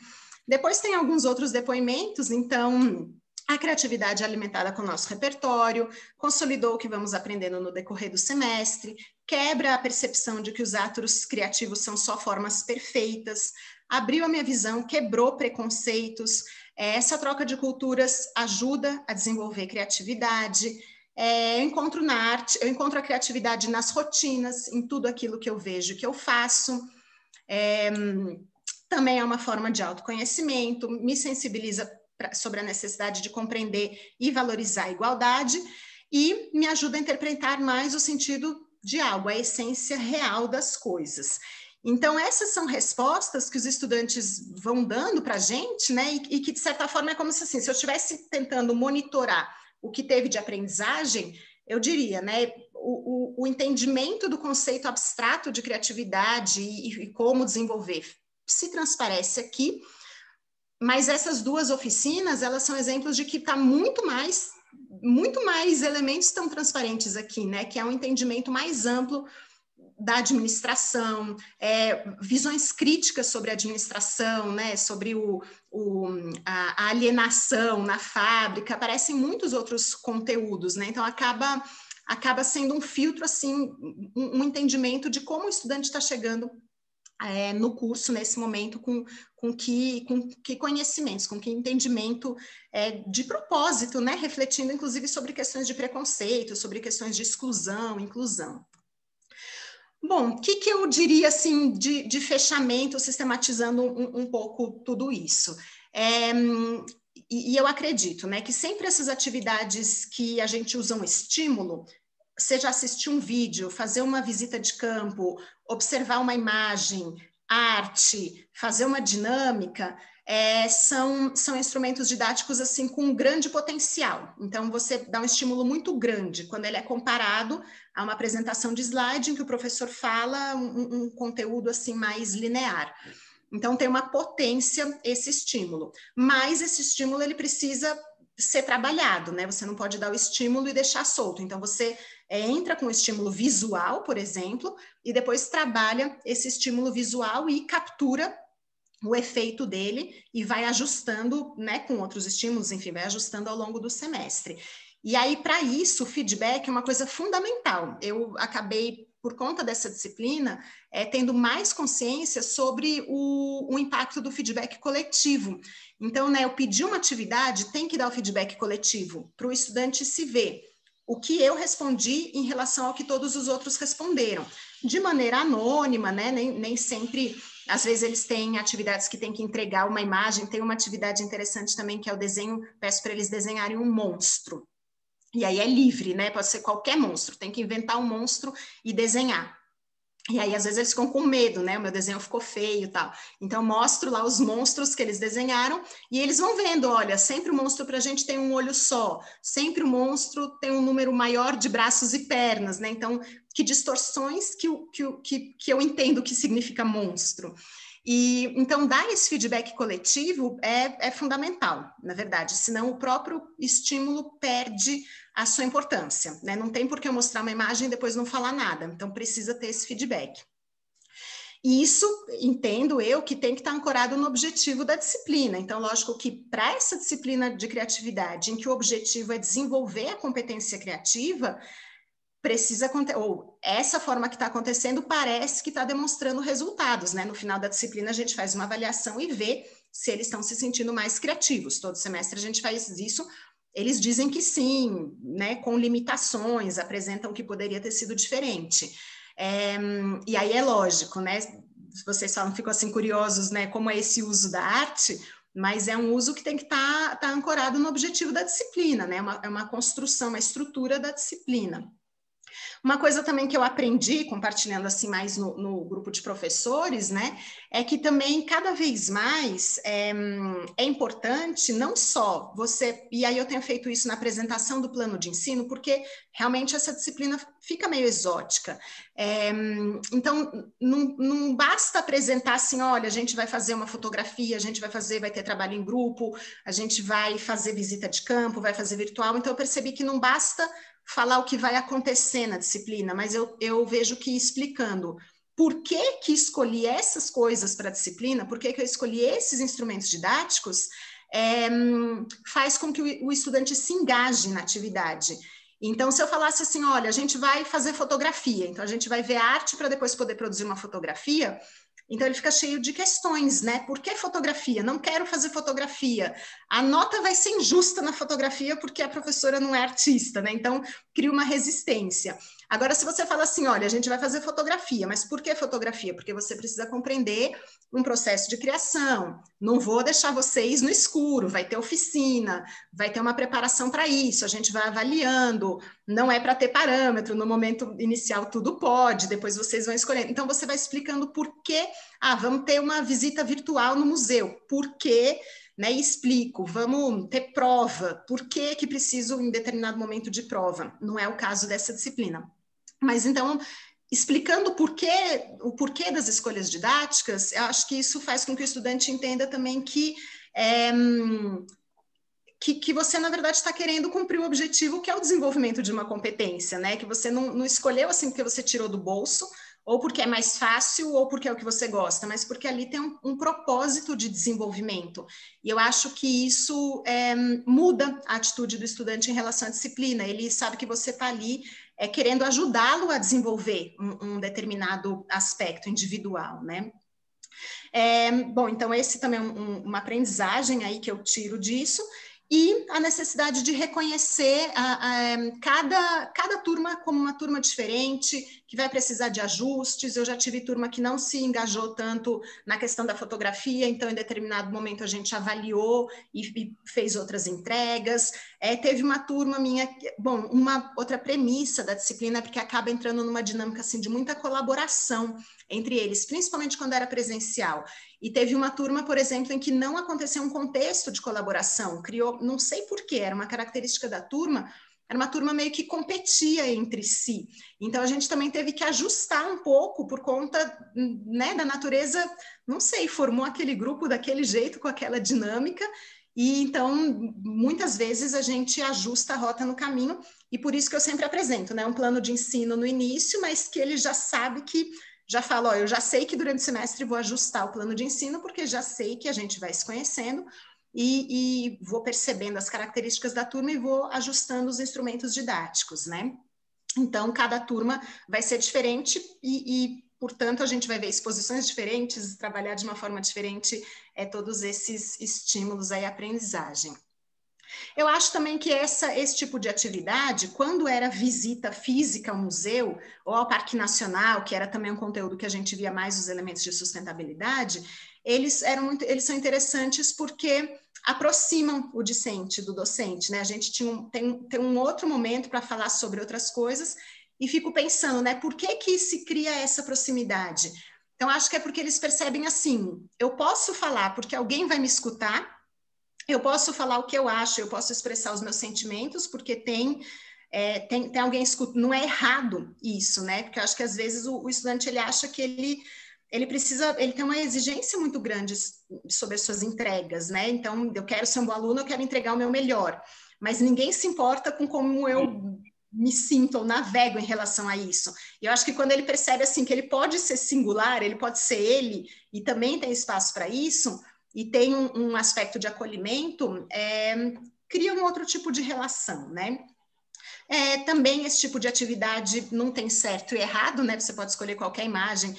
Speaker 2: Depois tem alguns outros depoimentos, então, a criatividade é alimentada com o nosso repertório, consolidou o que vamos aprendendo no decorrer do semestre, quebra a percepção de que os atos criativos são só formas perfeitas, abriu a minha visão, quebrou preconceitos, essa troca de culturas ajuda a desenvolver criatividade. Eu encontro na arte, eu encontro a criatividade nas rotinas, em tudo aquilo que eu vejo que eu faço. Também é uma forma de autoconhecimento, me sensibiliza sobre a necessidade de compreender e valorizar a igualdade e me ajuda a interpretar mais o sentido de algo, a essência real das coisas. Então, essas são respostas que os estudantes vão dando para a gente, né? E que, de certa forma, é como se, assim, se eu estivesse tentando monitorar o que teve de aprendizagem, eu diria, né, o entendimento do conceito abstrato de criatividade e como desenvolver se transparece aqui, mas essas duas oficinas, elas são exemplos de que está muito mais elementos estão transparentes aqui, né, que é um entendimento mais amplo da administração, visões críticas sobre a administração, né, sobre a alienação na fábrica, aparecem muitos outros conteúdos, né, então acaba sendo um filtro, assim, um entendimento de como o estudante está chegando no curso, nesse momento, com que conhecimentos, com que entendimento de propósito, né, refletindo, inclusive, sobre questões de preconceito, sobre questões de exclusão, inclusão. Bom, o que eu diria, assim, de fechamento, sistematizando um pouco tudo isso? E eu acredito, né, que sempre essas atividades que a gente usa um estímulo, seja assistir um vídeo, fazer uma visita de campo, observar uma imagem, arte, fazer uma dinâmica, são instrumentos didáticos, assim, com um grande potencial. Então, você dá um estímulo muito grande quando ele é comparado a uma apresentação de slide em que o professor fala um conteúdo, assim, mais linear. Então, tem uma potência esse estímulo. Mas esse estímulo, ele precisa ser trabalhado, né? Você não pode dar o estímulo e deixar solto. Então, você entra com o estímulo visual, por exemplo, e depois trabalha esse estímulo visual e captura o efeito dele e vai ajustando, né, com outros estímulos, enfim, vai ajustando ao longo do semestre. E aí, para isso, o feedback é uma coisa fundamental. Eu acabei, por conta dessa disciplina, tendo mais consciência sobre o impacto do feedback coletivo. Então, né, eu pedi uma atividade, tem que dar o feedback coletivo, para o estudante se ver o que eu respondi em relação ao que todos os outros responderam. De maneira anônima, né, nem sempre, às vezes eles têm atividades que têm que entregar uma imagem, tem uma atividade interessante também que é o desenho, peço para eles desenharem um monstro. E aí é livre, né? Pode ser qualquer monstro, tem que inventar um monstro e desenhar. E aí, às vezes, eles ficam com medo, né? O meu desenho ficou feio e tal. Então, eu mostro lá os monstros que eles desenharam e eles vão vendo, olha, sempre o monstro para a gente tem um olho só, sempre o monstro tem um número maior de braços e pernas, né? Então, que distorções que eu entendo que significa monstro. E, então, dar esse feedback coletivo é fundamental, na verdade, senão o próprio estímulo perde a sua importância, né? Não tem por que eu mostrar uma imagem e depois não falar nada, então precisa ter esse feedback. E isso, entendo eu, que tem que estar ancorado no objetivo da disciplina. Então, lógico que para essa disciplina de criatividade, em que o objetivo é desenvolver a competência criativa, precisa, ou essa forma que está acontecendo parece que está demonstrando resultados, né? No final da disciplina a gente faz uma avaliação e vê se eles estão se sentindo mais criativos. Todo semestre a gente faz isso, eles dizem que sim, né? Com limitações, apresentam que poderia ter sido diferente. E aí é lógico, né? Vocês falam, ficam assim curiosos, né? Como é esse uso da arte, mas é um uso que tem que estar ancorado no objetivo da disciplina, né? É uma construção, uma estrutura da disciplina. Uma coisa também que eu aprendi, compartilhando assim mais no grupo de professores, né, é que também cada vez mais é importante não só você, e aí eu tenho feito isso na apresentação do plano de ensino, porque realmente essa disciplina fica meio exótica. Então, não basta apresentar assim, olha, a gente vai fazer uma fotografia, a gente vai ter trabalho em grupo, a gente vai fazer visita de campo, vai fazer virtual, então eu percebi que não basta falar o que vai acontecer na disciplina, mas eu vejo que explicando por que escolhi essas coisas para a disciplina, por que eu escolhi esses instrumentos didáticos, faz com que o estudante se engaje na atividade. Então, se eu falasse assim, olha, a gente vai fazer fotografia, então a gente vai ver arte para depois poder produzir uma fotografia, então ele fica cheio de questões, né? Por que fotografia? Não quero fazer fotografia. A nota vai ser injusta na fotografia porque a professora não é artista, né? Então cria uma resistência. Agora, se você fala assim, olha, a gente vai fazer fotografia, mas por que fotografia? Porque você precisa compreender um processo de criação. Não vou deixar vocês no escuro, vai ter oficina, vai ter uma preparação para isso, a gente vai avaliando, não é para ter parâmetro, no momento inicial tudo pode, depois vocês vão escolhendo. Então, você vai explicando por que, vamos ter uma visita virtual no museu, por quê, né, e explico, vamos ter prova, por que preciso em determinado momento de prova? Não é o caso dessa disciplina. Mas então, explicando o porquê das escolhas didáticas, eu acho que isso faz com que o estudante entenda também que você, na verdade, está querendo cumprir o objetivo que é o desenvolvimento de uma competência, né? Que você não escolheu assim porque você tirou do bolso, ou porque é mais fácil, ou porque é o que você gosta, mas porque ali tem um propósito de desenvolvimento. E eu acho que isso muda a atitude do estudante em relação à disciplina. Ele sabe que você está ali querendo ajudá-lo a desenvolver um determinado aspecto individual, né? Bom, então esse também é uma aprendizagem aí que eu tiro disso. E a necessidade de reconhecer cada turma como uma turma diferente, que vai precisar de ajustes. Eu já tive turma que não se engajou tanto na questão da fotografia, então em determinado momento a gente avaliou e fez outras entregas. Teve uma turma minha, bom, uma outra premissa da disciplina, porque acaba entrando numa dinâmica assim, de muita colaboração entre eles, principalmente quando era presencial. E teve uma turma, por exemplo, em que não aconteceu um contexto de colaboração, criou, não sei porquê, era uma característica da turma, era uma turma meio que competia entre si. Então, a gente também teve que ajustar um pouco por conta, né, da natureza, não sei, formou aquele grupo daquele jeito, com aquela dinâmica, e então, muitas vezes, a gente ajusta a rota no caminho, e por isso que eu sempre apresento, né, um plano de ensino no início, mas que ele já sabe que já falo, eu já sei que durante o semestre vou ajustar o plano de ensino, porque já sei que a gente vai se conhecendo e vou percebendo as características da turma e vou ajustando os instrumentos didáticos, né? Então, cada turma vai ser diferente portanto, a gente vai ver exposições diferentes, trabalhar de uma forma diferente todos esses estímulos aí à aprendizagem. Eu acho também que esse tipo de atividade, quando era visita física ao museu ou ao Parque Nacional, que era também um conteúdo que a gente via mais os elementos de sustentabilidade, eles são interessantes porque aproximam o discente do docente, né? A gente tem um outro momento para falar sobre outras coisas e fico pensando, né? Por que se cria essa proximidade? Então, acho que é porque eles percebem assim, eu posso falar porque alguém vai me escutar, eu posso falar o que eu acho, eu posso expressar os meus sentimentos, porque tem alguém escutando. Não é errado isso, né? Porque eu acho que às vezes o estudante ele acha que ele tem uma exigência muito grande sobre as suas entregas, né? Então, eu quero ser um bom aluno, eu quero entregar o meu melhor, mas ninguém se importa com como eu me sinto ou navego em relação a isso. E eu acho que quando ele percebe assim que ele pode ser singular, ele pode ser ele, e também tem espaço para isso, e tem um aspecto de acolhimento, cria um outro tipo de relação, né? Também esse tipo de atividade não tem certo e errado, né? Você pode escolher qualquer imagem,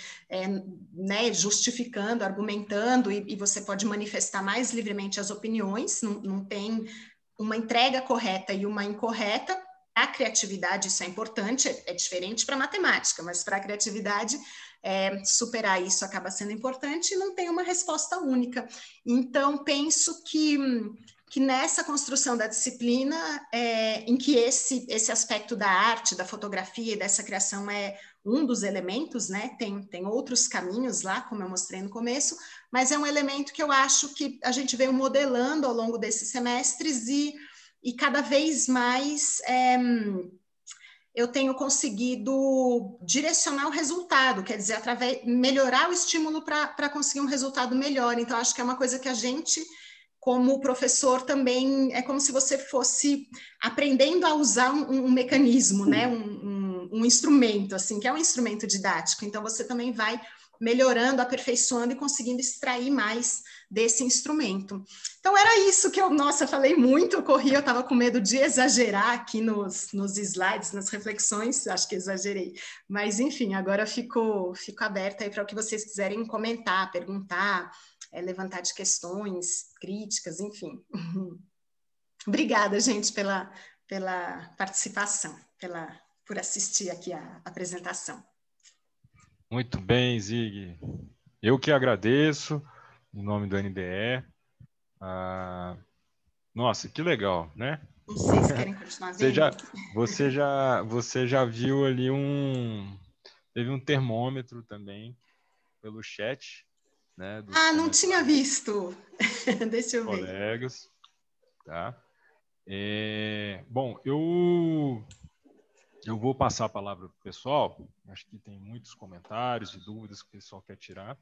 Speaker 2: né? Justificando, argumentando, e você pode manifestar mais livremente as opiniões, não tem uma entrega correta e uma incorreta. A criatividade, isso é importante, é diferente para a matemática, mas para a criatividade, superar isso acaba sendo importante e não tem uma resposta única. Então, penso que que nessa construção da disciplina, em que esse aspecto da arte, da fotografia e dessa criação é um dos elementos, né? Tem outros caminhos lá, como eu mostrei no começo, mas é um elemento que eu acho que a gente veio modelando ao longo desses semestres e cada vez mais eu tenho conseguido direcionar o resultado, quer dizer, melhorar o estímulo para conseguir um resultado melhor. Então, acho que é uma coisa que a gente, como professor, também é como se você fosse aprendendo a usar um mecanismo, né? Um instrumento, assim, que é um instrumento didático. Então, você também vai melhorando, aperfeiçoando e conseguindo extrair mais desse instrumento. Então, era isso que eu falei muito, eu corri, eu estava com medo de exagerar aqui nos slides, nas reflexões, acho que exagerei. Mas, enfim, agora fico aberta aí para o que vocês quiserem comentar, perguntar, levantar de questões, críticas, enfim. Obrigada, gente, pela participação, por assistir aqui a apresentação.
Speaker 1: Muito bem, Zig. Eu que agradeço, em nome do NDE. Nossa, que legal, né?
Speaker 2: Não sei se querem continuar vendo.
Speaker 1: Você já viu ali teve um termômetro também pelo chat, né?
Speaker 2: Não tinha visto. Deixa eu ver.
Speaker 1: Colegas, tá? Bom, eu vou passar a palavra para o pessoal. Acho que tem muitos comentários e dúvidas que o pessoal quer tirar.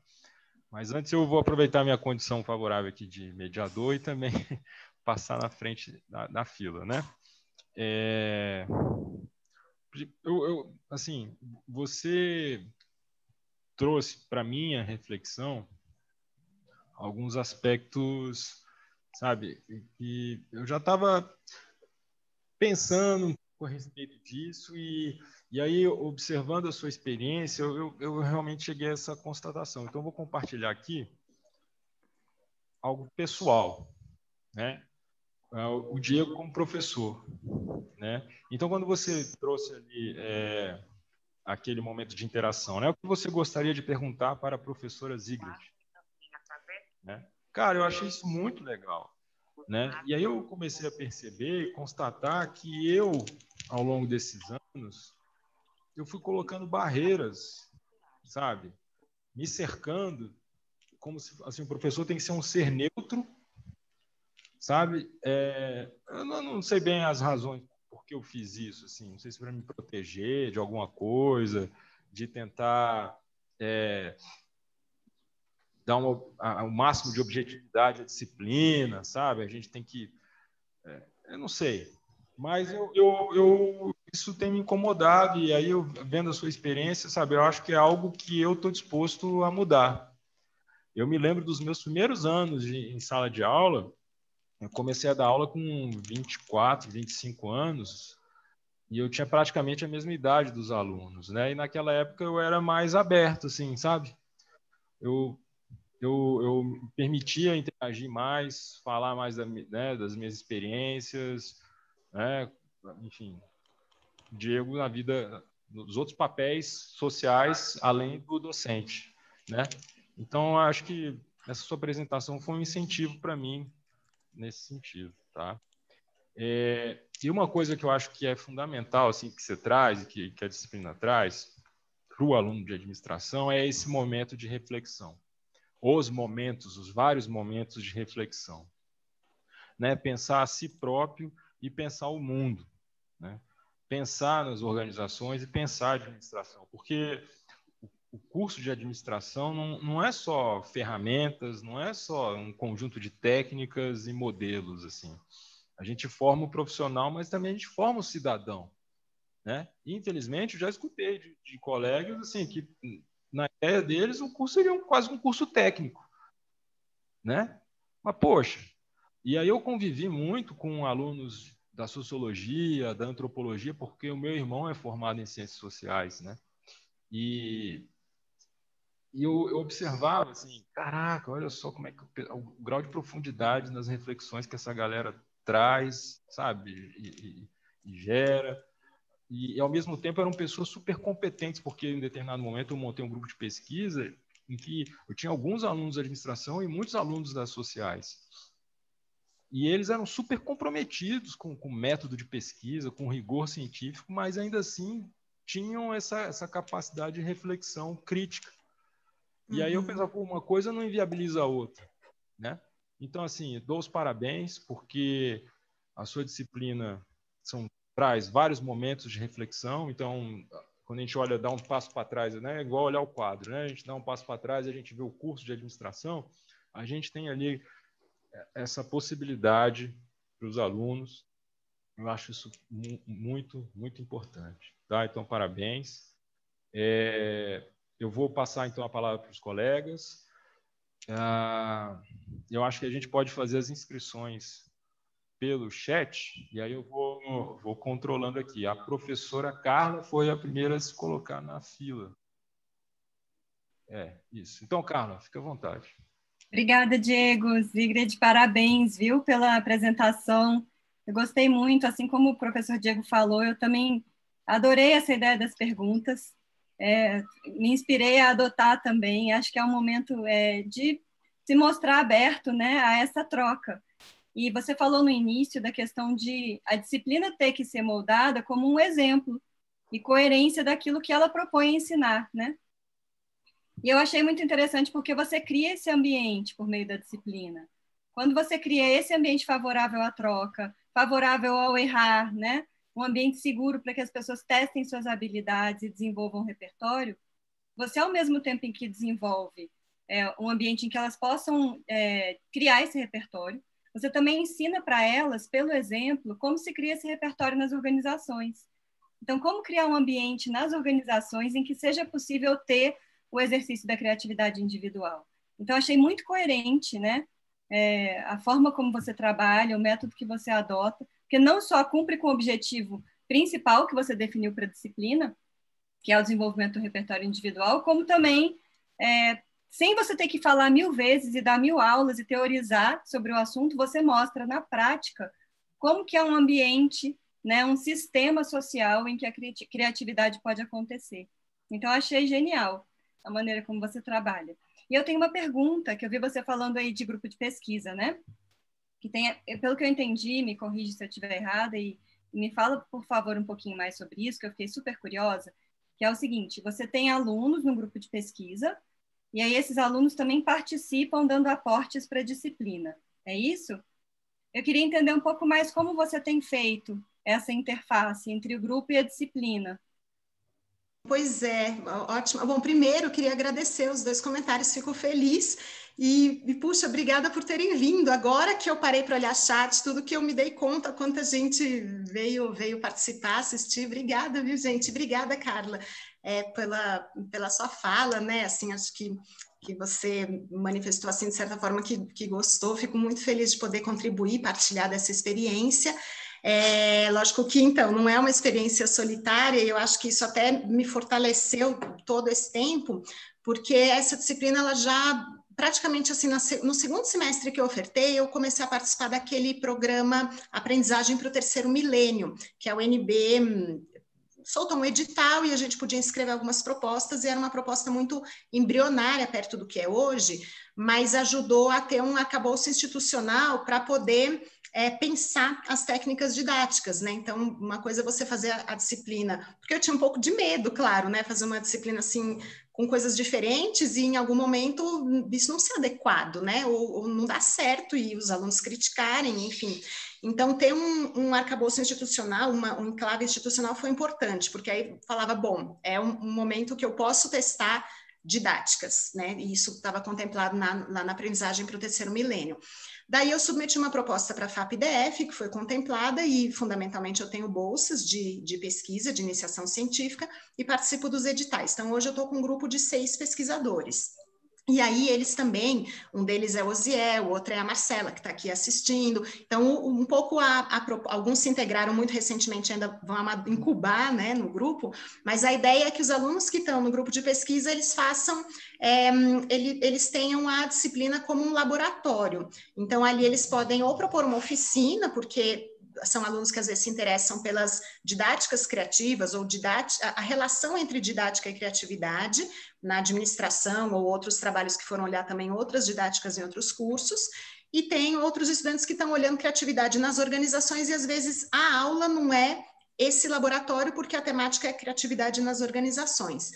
Speaker 1: Mas antes eu vou aproveitar minha condição favorável aqui de mediador e também passar na frente da fila, né? Assim, você trouxe para minha reflexão alguns aspectos, sabe, que eu já estava pensando um pouco a respeito disso e aí, observando a sua experiência, eu realmente cheguei a essa constatação. Então, eu vou compartilhar aqui algo pessoal, né? O Diego como professor, né? Então, quando você trouxe ali aquele momento de interação, né? O que você gostaria de perguntar para a professora Zigrid? Né? Cara, eu achei isso muito legal, né? E aí eu comecei a perceber e constatar que ao longo desses anos, eu fui colocando barreiras, sabe? Me cercando, como se assim, o professor tem que ser um ser neutro, sabe? Eu não sei bem as razões por que eu fiz isso, assim, não sei se para me proteger de alguma coisa, de tentar dar o máximo de objetividade à disciplina, sabe? A gente tem que... eu não sei, mas isso tem me incomodado e aí eu vendo a sua experiência, sabe? Eu acho que é algo que eu estou disposto a mudar. Eu me lembro dos meus primeiros anos em sala de aula. Eu comecei a dar aula com 24, 25 anos e eu tinha praticamente a mesma idade dos alunos, né? E naquela época eu era mais aberto, assim, sabe? Eu me permitia interagir mais, falar mais das minhas experiências, né? Enfim, Diego na vida, nos outros papéis sociais, além do docente, né? Então, acho que essa sua apresentação foi um incentivo para mim nesse sentido, tá? E uma coisa que eu acho que é fundamental, assim, que você traz, que a disciplina traz para o aluno de administração, é esse momento de reflexão. Os vários momentos de reflexão. Né? Pensar a si próprio e pensar o mundo. Né? Pensar nas organizações e pensar a administração. Porque o curso de administração não é só ferramentas, não é só um conjunto de técnicas e modelos. Assim. A gente forma o profissional, mas também a gente forma o cidadão. Né? E, infelizmente, eu já escutei de colegas assim, que, na ideia deles, o curso seria quase um curso técnico. Né? Mas, poxa, e aí eu convivi muito com alunos da sociologia, da antropologia, porque o meu irmão é formado em ciências sociais, né? E eu observava assim, caraca, olha só como é que o grau de profundidade nas reflexões que essa galera traz, sabe? E gera. E, ao mesmo tempo, eram pessoas super competentes, porque em determinado momento eu montei um grupo de pesquisa em que eu tinha alguns alunos de administração e muitos alunos das sociais. E eles eram super comprometidos com o método de pesquisa, com rigor científico, mas ainda assim tinham essa capacidade de reflexão crítica. E aí eu pensava, pô, uma coisa não inviabiliza a outra, né? Então, assim, dou os parabéns, porque a sua disciplina traz vários momentos de reflexão. Então, quando a gente olha, dá um passo para trás, né? É igual olhar o quadro, né? A gente dá um passo para trás, a gente vê o curso de administração, a gente tem ali essa possibilidade para os alunos. Eu acho isso muito, muito importante. Tá? Então, parabéns. Eu vou passar, então, a palavra para os colegas. Eu acho que a gente pode fazer as inscrições pelo chat, e aí eu vou controlando aqui. A professora Carla foi a primeira a se colocar na fila. Isso. Então, Carla, fica à vontade.
Speaker 3: Obrigada, Diego. Zigrid, parabéns, viu, pela apresentação. Eu gostei muito, assim como o professor Diego falou, eu também adorei essa ideia das perguntas. Me inspirei a adotar também. Acho que é um momento de se mostrar aberto, né, a essa troca. E você falou no início da questão de a disciplina ter que ser moldada como um exemplo e coerência daquilo que ela propõe ensinar, né? E eu achei muito interessante porque você cria esse ambiente por meio da disciplina. Quando você cria esse ambiente favorável à troca, favorável ao errar, né? Um ambiente seguro para que as pessoas testem suas habilidades e desenvolvam um repertório, você, ao mesmo tempo em que desenvolve um ambiente em que elas possam criar esse repertório, você também ensina para elas, pelo exemplo, como se cria esse repertório nas organizações. Então, como criar um ambiente nas organizações em que seja possível ter o exercício da criatividade individual. Então, achei muito coerente, né? A forma como você trabalha, o método que você adota, porque não só cumpre com o objetivo principal que você definiu para a disciplina, que é o desenvolvimento do repertório individual, como também, sem você ter que falar 1000 vezes e dar 1000 aulas e teorizar sobre o assunto, você mostra na prática como que é um ambiente, né, um sistema social em que a criatividade pode acontecer. Então, achei genial a maneira como você trabalha. E eu tenho uma pergunta, que eu vi você falando aí de grupo de pesquisa, né? Que tem, pelo que eu entendi, me corrige se eu estiver errada e me fala, por favor, um pouquinho mais sobre isso, que eu fiquei super curiosa, que é o seguinte, você tem alunos no grupo de pesquisa, e aí esses alunos também participam dando aportes para a disciplina. É isso? Eu queria entender um pouco mais como você tem feito essa interface entre o grupo e a disciplina.
Speaker 2: Pois é, ótimo. Bom, primeiro eu queria agradecer os 2 comentários, fico feliz e puxa, obrigada por terem vindo. Agora que eu parei para olhar chat, tudo que eu me dei conta, quanta gente veio participar, assistir. Obrigada, viu, gente? Obrigada, Carla, pela sua fala, né? Assim, acho que você manifestou, assim, de certa forma, que gostou. Fico muito feliz de poder contribuir, partilhar dessa experiência. Lógico que, então, não é uma experiência solitária, e eu acho que isso até me fortaleceu todo esse tempo, porque essa disciplina, ela já, praticamente assim, no segundo semestre que eu ofertei, eu comecei a participar daquele programa Aprendizagem para o Terceiro Milênio, que é o NB, soltou um edital e a gente podia inscrever algumas propostas, e era uma proposta muito embrionária perto do que é hoje, mas ajudou a ter um arcabouço institucional para poder pensar as técnicas didáticas, né? Então, uma coisa é você fazer a disciplina, porque eu tinha um pouco de medo, claro, né? Fazer uma disciplina assim, com coisas diferentes e em algum momento isso não ser adequado, né? Ou não dar certo e os alunos criticarem, enfim. Então, ter um arcabouço institucional, um enclave institucional foi importante, porque aí falava, bom, é um momento que eu posso testar didáticas, né? E isso estava contemplado lá na aprendizagem para o terceiro milênio. Daí eu submeti uma proposta para a FAPDF, que foi contemplada, e fundamentalmente eu tenho bolsas de pesquisa, de iniciação científica, e participo dos editais. Então, hoje eu estou com um grupo de 6 pesquisadores. E aí eles também, um deles é o Osiel, o outro é a Marcela, que está aqui assistindo. Então, um pouco, alguns se integraram muito recentemente, ainda vão incubar, né, no grupo, mas a ideia é que os alunos que estão no grupo de pesquisa, eles façam, eles tenham a disciplina como um laboratório. Então, ali eles podem ou propor uma oficina, porque são alunos que às vezes se interessam pelas didáticas criativas ou a relação entre didática e criatividade na administração ou outros trabalhos que foram olhar também outras didáticas em outros cursos. e tem outros estudantes que estão olhando criatividade nas organizações, e às vezes a aula não é esse laboratório, porque a temática é criatividade nas organizações.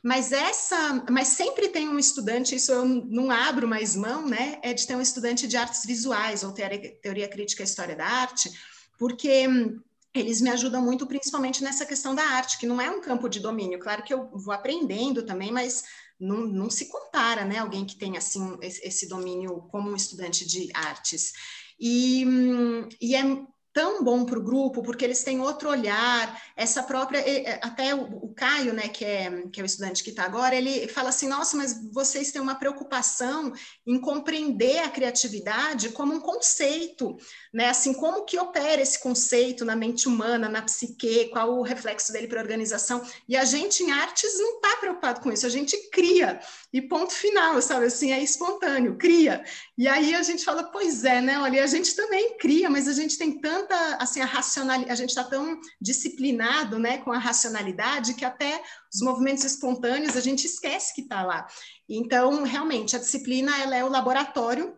Speaker 2: Mas sempre tem um estudante, isso eu não abro mais mão, né? É de ter um estudante de artes visuais, ou teoria crítica e história da arte, porque eles me ajudam muito, principalmente nessa questão da arte, que não é um campo de domínio. Claro que eu vou aprendendo também, mas não se compara, né? Alguém que tem assim esse domínio como um estudante de artes. E é tão bom para o grupo, porque eles têm outro olhar, essa própria, até o Caio, né, que é o estudante que está agora, ele fala assim, nossa, mas vocês têm uma preocupação em compreender a criatividade como um conceito, né, assim, como que opera esse conceito na mente humana, na psique, qual o reflexo dele para a organização, e a gente em artes não está preocupado com isso, a gente cria, e ponto final, sabe, assim, é espontâneo, cria, e aí a gente fala, pois é, né, olha, a gente também cria, mas a gente tem tanta, assim, a gente está tão disciplinado, né, com a racionalidade, que até os movimentos espontâneos a gente esquece que está lá. Então, realmente, a disciplina, ela é o laboratório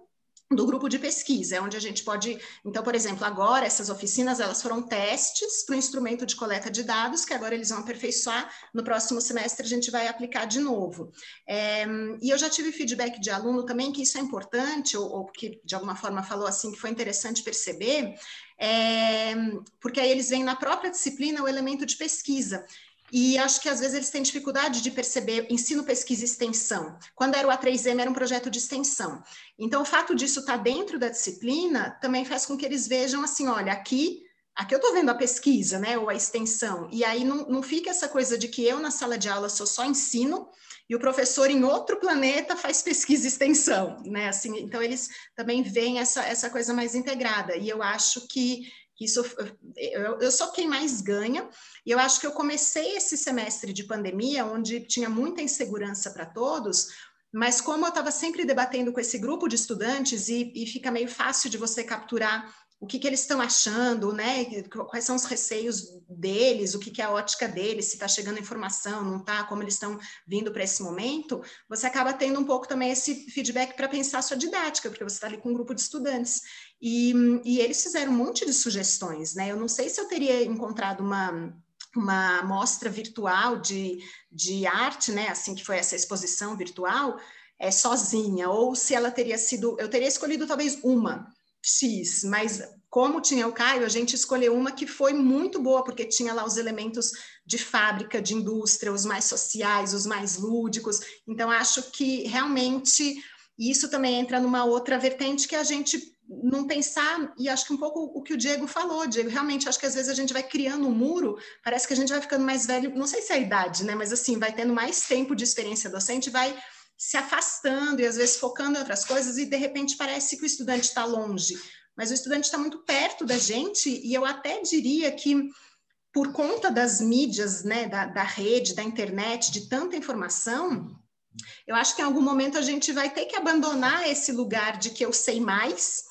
Speaker 2: do grupo de pesquisa, é onde a gente pode, então, por exemplo, agora essas oficinas, elas foram testes para o instrumento de coleta de dados, que agora eles vão aperfeiçoar, no próximo semestre a gente vai aplicar de novo. E eu já tive feedback de aluno também, que isso é importante, ou que de alguma forma falou assim, que foi interessante perceber, porque aí eles veem na própria disciplina o elemento de pesquisa. E acho que às vezes eles têm dificuldade de perceber ensino, pesquisa e extensão. Quando era o A3M, era um projeto de extensão. Então, o fato disso estar dentro da disciplina também faz com que eles vejam assim, olha, aqui eu estou vendo a pesquisa, né, ou a extensão, e aí não fica essa coisa de que eu na sala de aula sou só ensino e o professor em outro planeta faz pesquisa e extensão, né, assim, então eles também veem essa coisa mais integrada, e eu acho que isso, eu sou quem mais ganha, e eu acho que eu comecei esse semestre de pandemia, onde tinha muita insegurança para todos, mas como eu estava sempre debatendo com esse grupo de estudantes, e fica meio fácil de você capturar o que eles estão achando, né? Quais são os receios deles, o que é a ótica deles, se está chegando informação, não está, como eles estão vindo para esse momento, você acaba tendo um pouco também esse feedback para pensar a sua didática, porque você está ali com um grupo de estudantes. E eles fizeram um monte de sugestões, né? Eu não sei se eu teria encontrado uma mostra virtual de arte, né, assim que foi essa exposição virtual, sozinha, ou se ela teria sido, eu teria escolhido talvez uma X, mas como tinha o Caio, a gente escolheu uma que foi muito boa, porque tinha lá os elementos de fábrica, de indústria, os mais sociais, os mais lúdicos, então acho que realmente isso também entra numa outra vertente que a gente não pensar, e acho que um pouco o que o Diego falou, Diego, realmente acho que às vezes a gente vai criando um muro, parece que a gente vai ficando mais velho, não sei se é a idade, né, mas assim, vai tendo mais tempo de experiência docente, vai se afastando e às vezes focando em outras coisas, e de repente parece que o estudante está longe, mas o estudante está muito perto da gente, e eu até diria que por conta das mídias, né, da rede, da internet, de tanta informação, eu acho que em algum momento a gente vai ter que abandonar esse lugar de que eu sei mais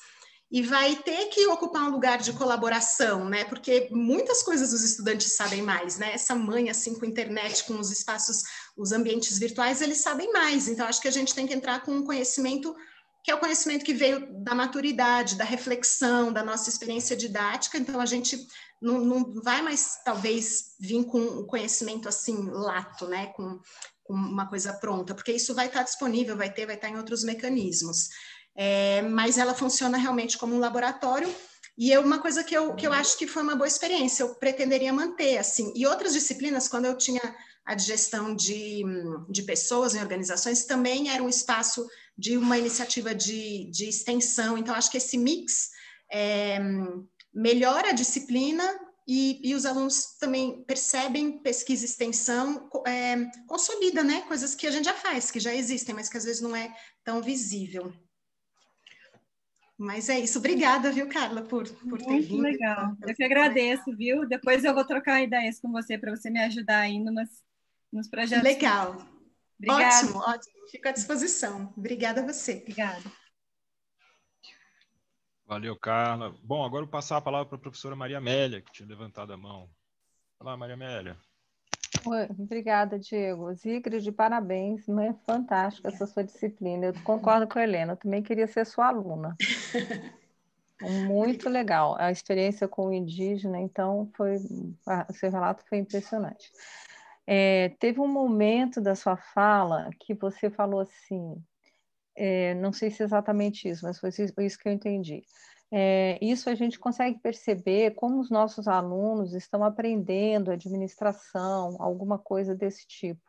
Speaker 2: e vai ter que ocupar um lugar de colaboração, né? Porque muitas coisas os estudantes sabem mais, né? Essa manha, assim, com a internet, com os espaços, os ambientes virtuais, eles sabem mais. Então, acho que a gente tem que entrar com um conhecimento que é o conhecimento que veio da maturidade, da reflexão, da nossa experiência didática. Então, a gente não vai mais, talvez, vir com um conhecimento, assim, lato, né? Com uma coisa pronta, porque isso vai estar disponível, vai estar em outros mecanismos. Mas ela funciona realmente como um laboratório, e uma coisa que eu acho que foi uma boa experiência, eu pretenderia manter, assim, e outras disciplinas, quando eu tinha a gestão de pessoas em organizações, também era um espaço de uma iniciativa de extensão, então acho que esse mix melhora a disciplina, e os alunos também percebem pesquisa e extensão, consolida, né, coisas que a gente já faz, que já existem, mas que às vezes não é tão visível. Mas é isso. Obrigada, viu, Carla, por ter vindo.
Speaker 3: Muito legal. Eu que agradeço, viu? Depois eu vou trocar ideias com você para você me ajudar aí nos projetos.
Speaker 2: Legal.
Speaker 3: Obrigada.
Speaker 2: Ótimo, ótimo. Fico à disposição. Obrigada a você.
Speaker 3: Obrigada.
Speaker 1: Valeu, Carla. Bom, agora eu vou passar a palavra para a professora Maria Amélia, que tinha levantado a mão. Olá, Maria Amélia.
Speaker 4: Oi, obrigada, Diego. Zigrid, parabéns, é fantástica essa sua disciplina. Eu concordo com a Helena, eu também queria ser sua aluna. Muito legal. A experiência com o indígena, então, seu relato foi impressionante. Teve um momento da sua fala que você falou assim, não sei se é exatamente isso, mas foi isso que eu entendi. Isso a gente consegue perceber como os nossos alunos estão aprendendo administração, alguma coisa desse tipo.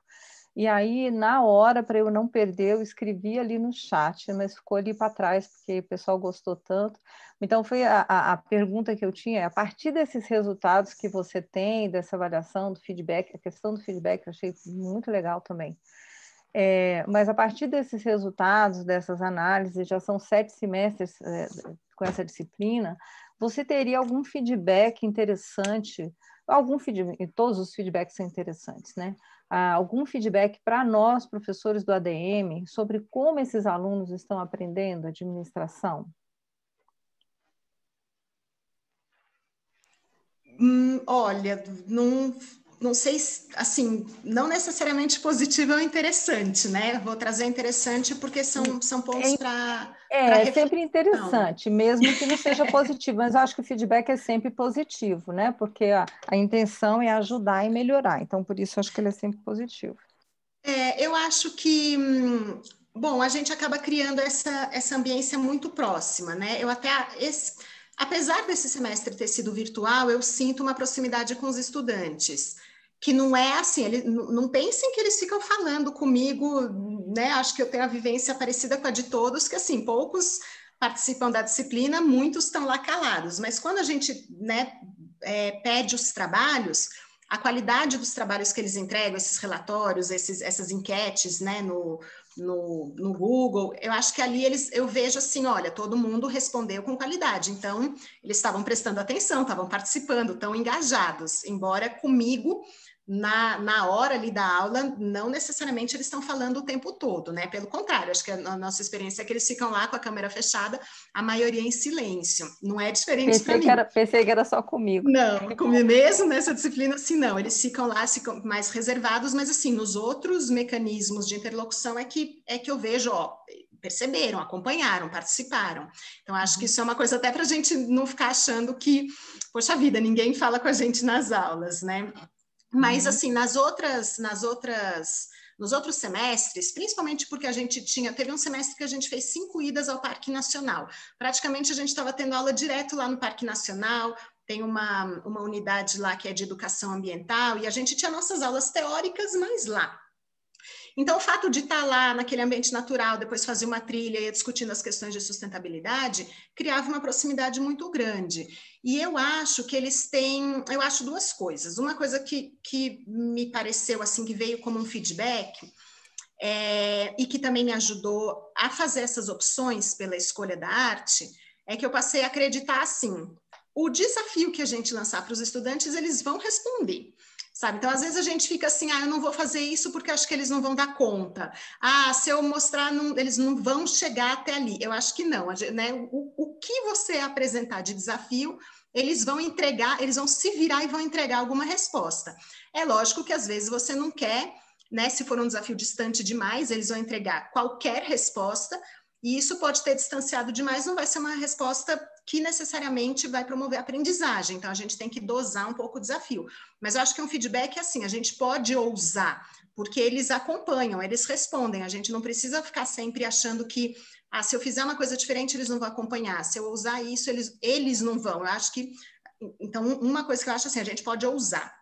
Speaker 4: E aí, na hora, para eu não perder, eu escrevi ali no chat, mas ficou ali para trás, porque o pessoal gostou tanto. Então, foi a pergunta que eu tinha, a partir desses resultados que você tem, dessa avaliação, do feedback, a questão do feedback, eu achei muito legal também. Mas a partir desses resultados, dessas análises, já são 7 semestres com essa disciplina, você teria algum feedback interessante, todos os feedbacks são interessantes, né? Algum feedback para nós, professores do ADM, sobre como esses alunos estão aprendendo administração?
Speaker 2: Olha, não sei, assim, não necessariamente positivo ou interessante, né? Vou trazer interessante porque são pontos para
Speaker 4: É sempre interessante, mesmo que não seja positivo, mas eu acho que o feedback é sempre positivo, né? Porque a intenção é ajudar e melhorar, então por isso eu acho que ele é sempre positivo.
Speaker 2: Eu acho que, bom, a gente acaba criando essa ambiência muito próxima, né? Apesar desse semestre ter sido virtual, eu sinto uma proximidade com os estudantes, que não é assim, não pensem que eles ficam falando comigo, né? Acho que eu tenho a vivência parecida com a de todos, que assim, poucos participam da disciplina, muitos estão lá calados, mas quando a gente, né, pede os trabalhos, a qualidade dos trabalhos que eles entregam, esses relatórios, essas enquetes, né, no Google, eu acho que ali eu vejo assim, olha, todo mundo respondeu com qualidade, então eles estavam prestando atenção, estavam participando, estão engajados, embora comigo, na hora ali da aula, não necessariamente eles estão falando o tempo todo, né, pelo contrário, acho que a nossa experiência é que eles ficam lá com a câmera fechada, a maioria em silêncio, não é diferente para mim.
Speaker 4: Pensei que era só comigo.
Speaker 2: Não, comigo mesmo nessa disciplina, assim, não, eles ficam lá, ficam mais reservados, mas assim, nos outros mecanismos de interlocução é que eu vejo, ó, perceberam, acompanharam, participaram. Então, acho que isso é uma coisa até para a gente não ficar achando que, poxa vida, ninguém fala com a gente nas aulas, né? Mas, assim, nos outros semestres, principalmente porque teve um semestre que a gente fez 5 idas ao Parque Nacional. Praticamente a gente estava tendo aula direto lá no Parque Nacional, tem uma unidade lá que é de educação ambiental, e a gente tinha nossas aulas teóricas, mas lá. Então, o fato de estar lá naquele ambiente natural, depois fazer uma trilha e discutindo as questões de sustentabilidade, criava uma proximidade muito grande. E eu acho que eu acho 2 coisas. Uma coisa que me pareceu assim, que veio como um feedback, e que também me ajudou a fazer essas opções pela escolha da arte, é que eu passei a acreditar assim, o desafio que a gente lançar para os estudantes, eles vão responder. Sabe? Então, às vezes a gente fica assim, eu não vou fazer isso porque acho que eles não vão dar conta. Se eu mostrar, eles não vão chegar até ali. Eu acho que não, né? O que você apresentar de desafio, eles vão entregar, eles vão se virar e vão entregar alguma resposta. É lógico que às vezes você não quer, né? Se for um desafio distante demais, eles vão entregar qualquer resposta, e isso pode ter distanciado demais, não vai ser uma resposta que necessariamente vai promover a aprendizagem. Então, a gente tem que dosar um pouco o desafio. Mas eu acho que um feedback é assim, a gente pode ousar, porque eles acompanham, eles respondem. A gente não precisa ficar sempre achando que, se eu fizer uma coisa diferente, eles não vão acompanhar. Se eu ousar isso, eles não vão. Eu acho que... Então, uma coisa que eu acho assim, a gente pode ousar.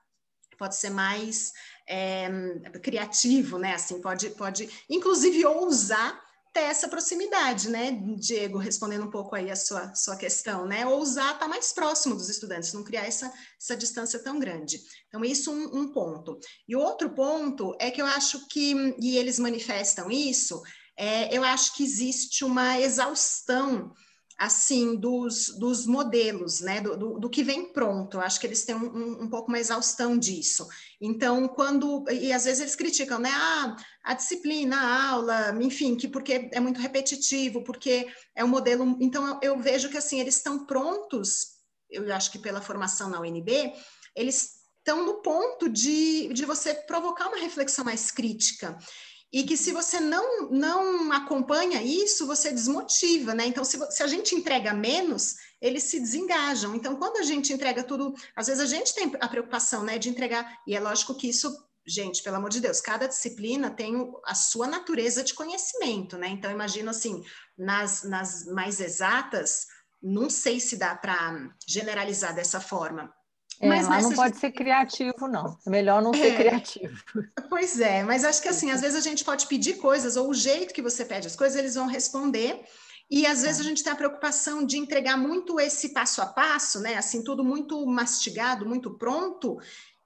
Speaker 2: Pode ser mais criativo, né? Assim, pode inclusive, ousar ter essa proximidade, né, Diego, respondendo um pouco aí a sua questão, né, ousar estar mais próximo dos estudantes, não criar essa distância tão grande. Então, isso um ponto. E o outro ponto é que eu acho que, e eles manifestam isso, eu acho que existe uma exaustão, assim, dos modelos, né, do que vem pronto. Eu acho que eles têm um pouco uma exaustão disso. Então, e às vezes eles criticam, né, a disciplina, a aula, enfim, porque é muito repetitivo, porque é um modelo... Então, eu vejo que, assim, eles estão prontos, eu acho que pela formação na UNB, eles estão no ponto de você provocar uma reflexão mais crítica. E que se você não acompanha isso, você desmotiva, né? Então, se a gente entrega menos, eles se desengajam. Então, quando a gente entrega tudo, às vezes a gente tem a preocupação, né, de entregar, e é lógico que isso, gente, pelo amor de Deus, cada disciplina tem a sua natureza de conhecimento, né? Então, imagino assim, nas mais exatas, não sei se dá para generalizar dessa forma.
Speaker 4: Mas lá não pode ser criativo, não. É melhor não ser criativo.
Speaker 2: Pois é, mas acho que assim, às vezes a gente pode pedir coisas, ou o jeito que você pede as coisas, eles vão responder, e às vezes a gente tem a preocupação de entregar muito esse passo a passo, né? Assim, tudo muito mastigado, muito pronto,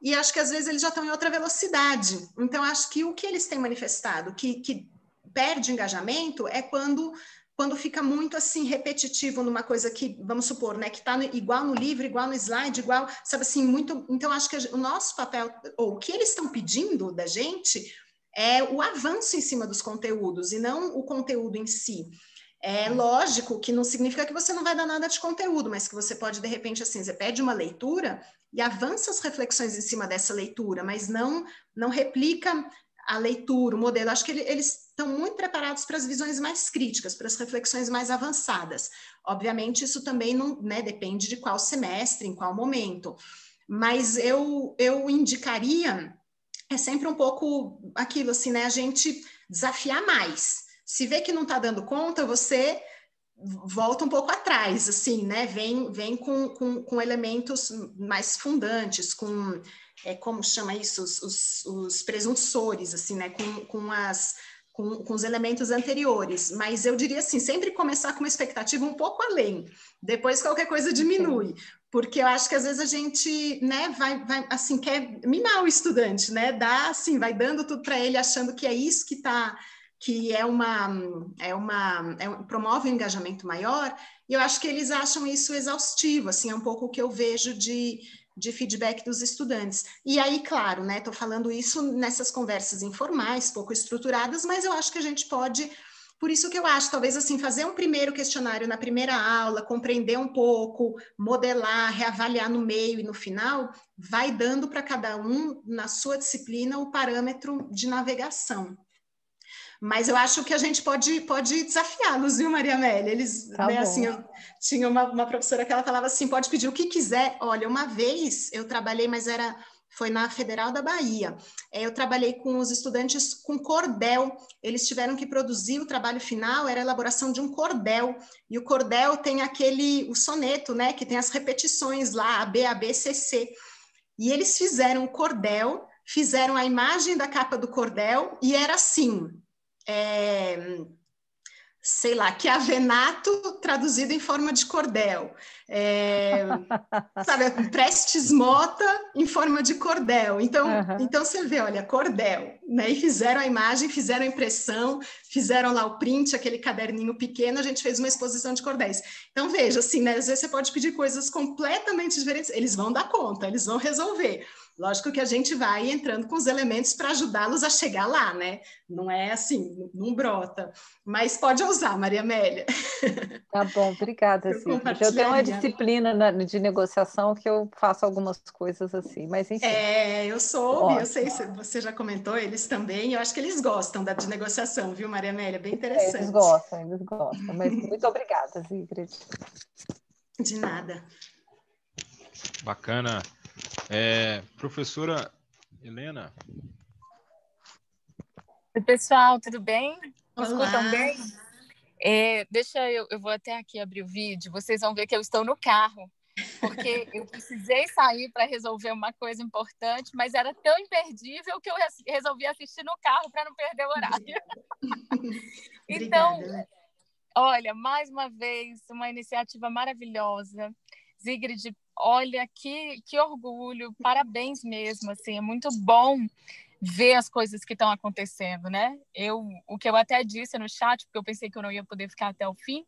Speaker 2: e acho que às vezes eles já estão em outra velocidade. Então, acho que o que eles têm manifestado, que perde engajamento, é quando fica muito assim repetitivo numa coisa que, vamos supor, né, que está igual no livro, igual no slide, igual, sabe assim, muito. Então, acho que o nosso papel, ou o que eles estão pedindo da gente, é o avanço em cima dos conteúdos, e não o conteúdo em si. É lógico que não significa que você não vai dar nada de conteúdo, mas que você pode, de repente, assim, você pede uma leitura e avança as reflexões em cima dessa leitura, mas não replica a leitura, o modelo. Acho que eles estão muito preparados para as visões mais críticas, para as reflexões mais avançadas. Obviamente, isso também não, né, depende de qual semestre, em qual momento. Mas eu indicaria, é sempre um pouco aquilo, assim, né, a gente desafiar mais. Se vê que não está dando conta, você volta um pouco atrás, assim, né? Vem com elementos mais fundantes, com como chama isso? Os presunsores, assim, né? Com os elementos anteriores. Mas eu diria assim, sempre começar com uma expectativa um pouco além. Depois qualquer coisa diminui. Porque eu acho que às vezes a gente, né, vai assim, quer mimar o estudante, né? Dá assim, vai dando tudo para ele, achando que é isso que está, que promove um engajamento maior, e eu acho que eles acham isso exaustivo, assim, é um pouco o que eu vejo de feedback dos estudantes. E aí, claro, né, estou falando isso nessas conversas informais, pouco estruturadas, mas eu acho que a gente pode, por isso que eu acho, talvez assim, fazer um primeiro questionário na primeira aula, compreender um pouco, modelar, reavaliar no meio e no final, vai dando para cada um, na sua disciplina, o parâmetro de navegação. Mas eu acho que a gente pode desafiá-los, viu, Maria Amélia? Eles, né, assim, eu tinha uma professora que ela falava assim, pode pedir o que quiser. Olha, uma vez eu trabalhei, mas foi na Federal da Bahia. Eu trabalhei com os estudantes com cordel. Eles tiveram que produzir o trabalho final, era a elaboração de um cordel. E o cordel tem o soneto, né, que tem as repetições lá, A, B, C, C. E eles fizeram o cordel, fizeram a imagem da capa do cordel, e era assim... sei lá, Chiavenato traduzido em forma de cordel, sabe, Prestes Mota em forma de cordel. Então você vê, olha, cordel, né? E fizeram a imagem, fizeram a impressão, fizeram lá o print, aquele caderninho pequeno, a gente fez uma exposição de cordéis. Então veja, assim, né? Às vezes você pode pedir coisas completamente diferentes, eles vão dar conta, eles vão resolver. Lógico que a gente vai entrando com os elementos para ajudá-los a chegar lá, né? Não é assim, não brota. Mas pode usar, Maria Amélia.
Speaker 4: Tá bom, obrigada, Sigrid. Eu tenho uma disciplina de negociação que eu faço algumas coisas assim, mas enfim.
Speaker 2: Eu soube, eu sei se você já comentou, eles também, eu acho que eles gostam de negociação, viu, Maria Amélia? Bem interessante.
Speaker 4: Eles gostam, mas muito obrigada, Sigrid.
Speaker 2: De nada.
Speaker 1: Bacana. Professora Helena.
Speaker 5: Oi, pessoal, tudo bem?
Speaker 2: Olá.
Speaker 5: Escutam bem? Eu vou até aqui abrir o vídeo, vocês vão ver que eu estou no carro, porque eu precisei sair para resolver uma coisa importante, mas era tão imperdível que eu resolvi assistir no carro para não perder o horário. Então, olha, mais uma vez, uma iniciativa maravilhosa. Sigrid, olha, que orgulho, parabéns mesmo, assim, é muito bom ver as coisas que estão acontecendo, né? O que eu até disse no chat, porque eu pensei que eu não ia poder ficar até o fim,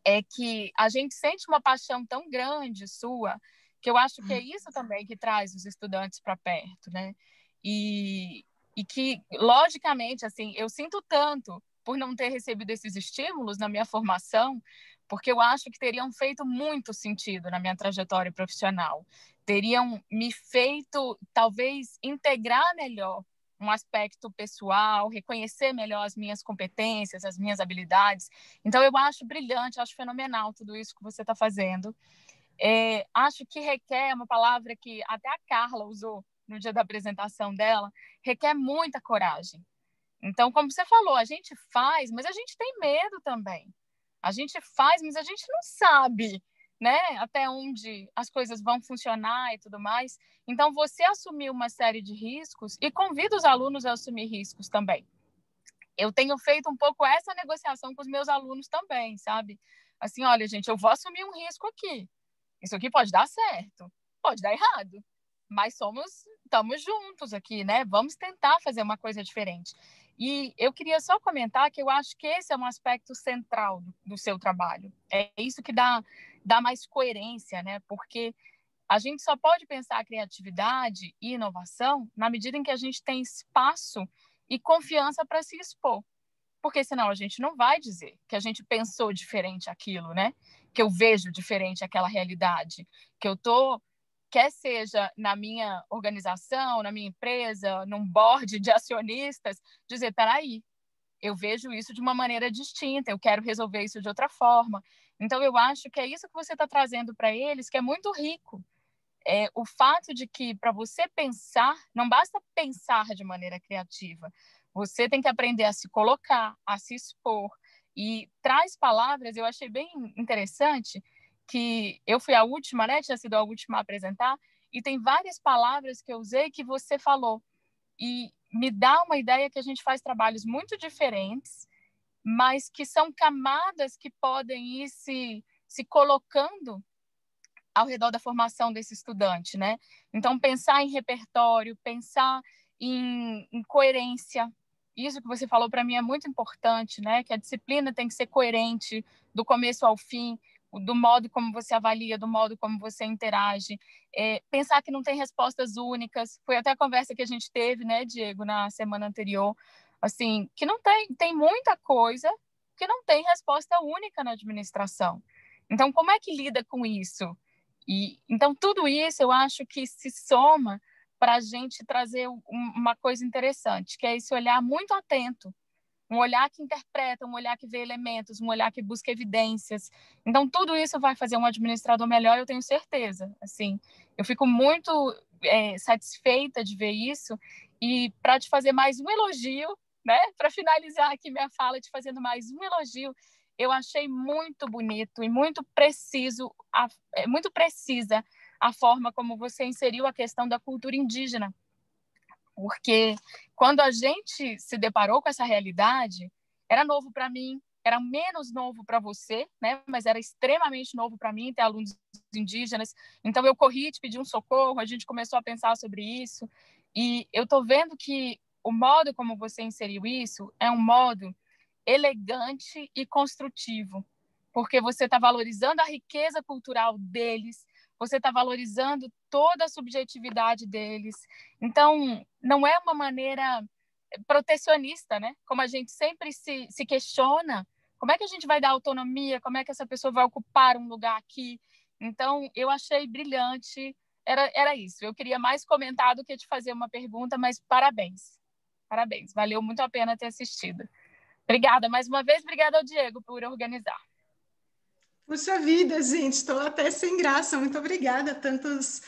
Speaker 5: é que a gente sente uma paixão tão grande sua, que eu acho que é isso também que traz os estudantes para perto, né? E que, logicamente, assim, eu sinto tanto por não ter recebido esses estímulos na minha formação, porque eu acho que teriam feito muito sentido na minha trajetória profissional. Teriam me feito, talvez, integrar melhor um aspecto pessoal, reconhecer melhor as minhas competências, as minhas habilidades. Então, eu acho brilhante, acho fenomenal tudo isso que você está fazendo. Acho que requer uma palavra que até a Carla usou no dia da apresentação dela, requer muita coragem. Então, como você falou, a gente faz, mas a gente tem medo também. A gente faz, mas a gente não sabe, né, até onde as coisas vão funcionar e tudo mais. Então, você assumiu uma série de riscos e convida os alunos a assumir riscos também. Eu tenho feito um pouco essa negociação com os meus alunos também, sabe? Assim, olha, gente, eu vou assumir um risco aqui. Isso aqui pode dar certo, pode dar errado, mas estamos juntos aqui, né? Vamos tentar fazer uma coisa diferente. E eu queria só comentar que eu acho que esse é um aspecto central do seu trabalho. É isso que dá mais coerência, né? Porque a gente só pode pensar criatividade e inovação na medida em que a gente tem espaço e confiança para se expor. Porque senão a gente não vai dizer que a gente pensou diferente aquilo, né? Que eu vejo diferente aquela realidade, que eu tô, quer seja na minha organização, na minha empresa, num board de acionistas, dizer, peraí, eu vejo isso de uma maneira distinta, eu quero resolver isso de outra forma. Então, eu acho que é isso que você está trazendo para eles, que é muito rico. O fato de que, para você pensar, não basta pensar de maneira criativa, você tem que aprender a se colocar, a se expor, e traz palavras. Eu achei bem interessante que eu fui a última, né? Tinha sido a última a apresentar, e tem várias palavras que eu usei que você falou, e me dá uma ideia que a gente faz trabalhos muito diferentes, mas que são camadas que podem ir se colocando ao redor da formação desse estudante, né? Então, pensar em repertório, pensar em coerência. Isso que você falou para mim é muito importante, né? Que a disciplina tem que ser coerente do começo ao fim, do modo como você avalia, do modo como você interage. Pensar que não tem respostas únicas. Foi até a conversa que a gente teve, né, Diego, na semana anterior. Assim, que não tem muita coisa que não tem resposta única na administração. Então, como é que lida com isso? Então, tudo isso eu acho que se soma para a gente trazer uma coisa interessante, que é esse olhar muito atento, um olhar que interpreta, um olhar que vê elementos, um olhar que busca evidências. Então, tudo isso vai fazer um administrador melhor, eu tenho certeza. Assim, eu fico muito satisfeita de ver isso. E para te fazer mais um elogio, né? Para finalizar aqui minha fala, te fazendo mais um elogio, eu achei muito bonito e muito muito precisa a forma como você inseriu a questão da cultura indígena. Porque quando a gente se deparou com essa realidade, era novo para mim, era menos novo para você, né? Mas era extremamente novo para mim ter alunos indígenas. Então eu corri, te pedi um socorro, a gente começou a pensar sobre isso. E eu estou vendo que o modo como você inseriu isso é um modo elegante e construtivo, porque você está valorizando a riqueza cultural deles, você está valorizando toda a subjetividade deles. Então, não é uma maneira protecionista, né? Como a gente sempre se questiona, como é que a gente vai dar autonomia, como é que essa pessoa vai ocupar um lugar aqui? Então, eu achei brilhante, era isso. Eu queria mais comentar do que te fazer uma pergunta, mas parabéns. Parabéns, valeu muito a pena ter assistido. Obrigada mais uma vez, obrigada ao Diego por organizar.
Speaker 2: Puxa vida, gente, estou até sem graça. Muito obrigada. Tantos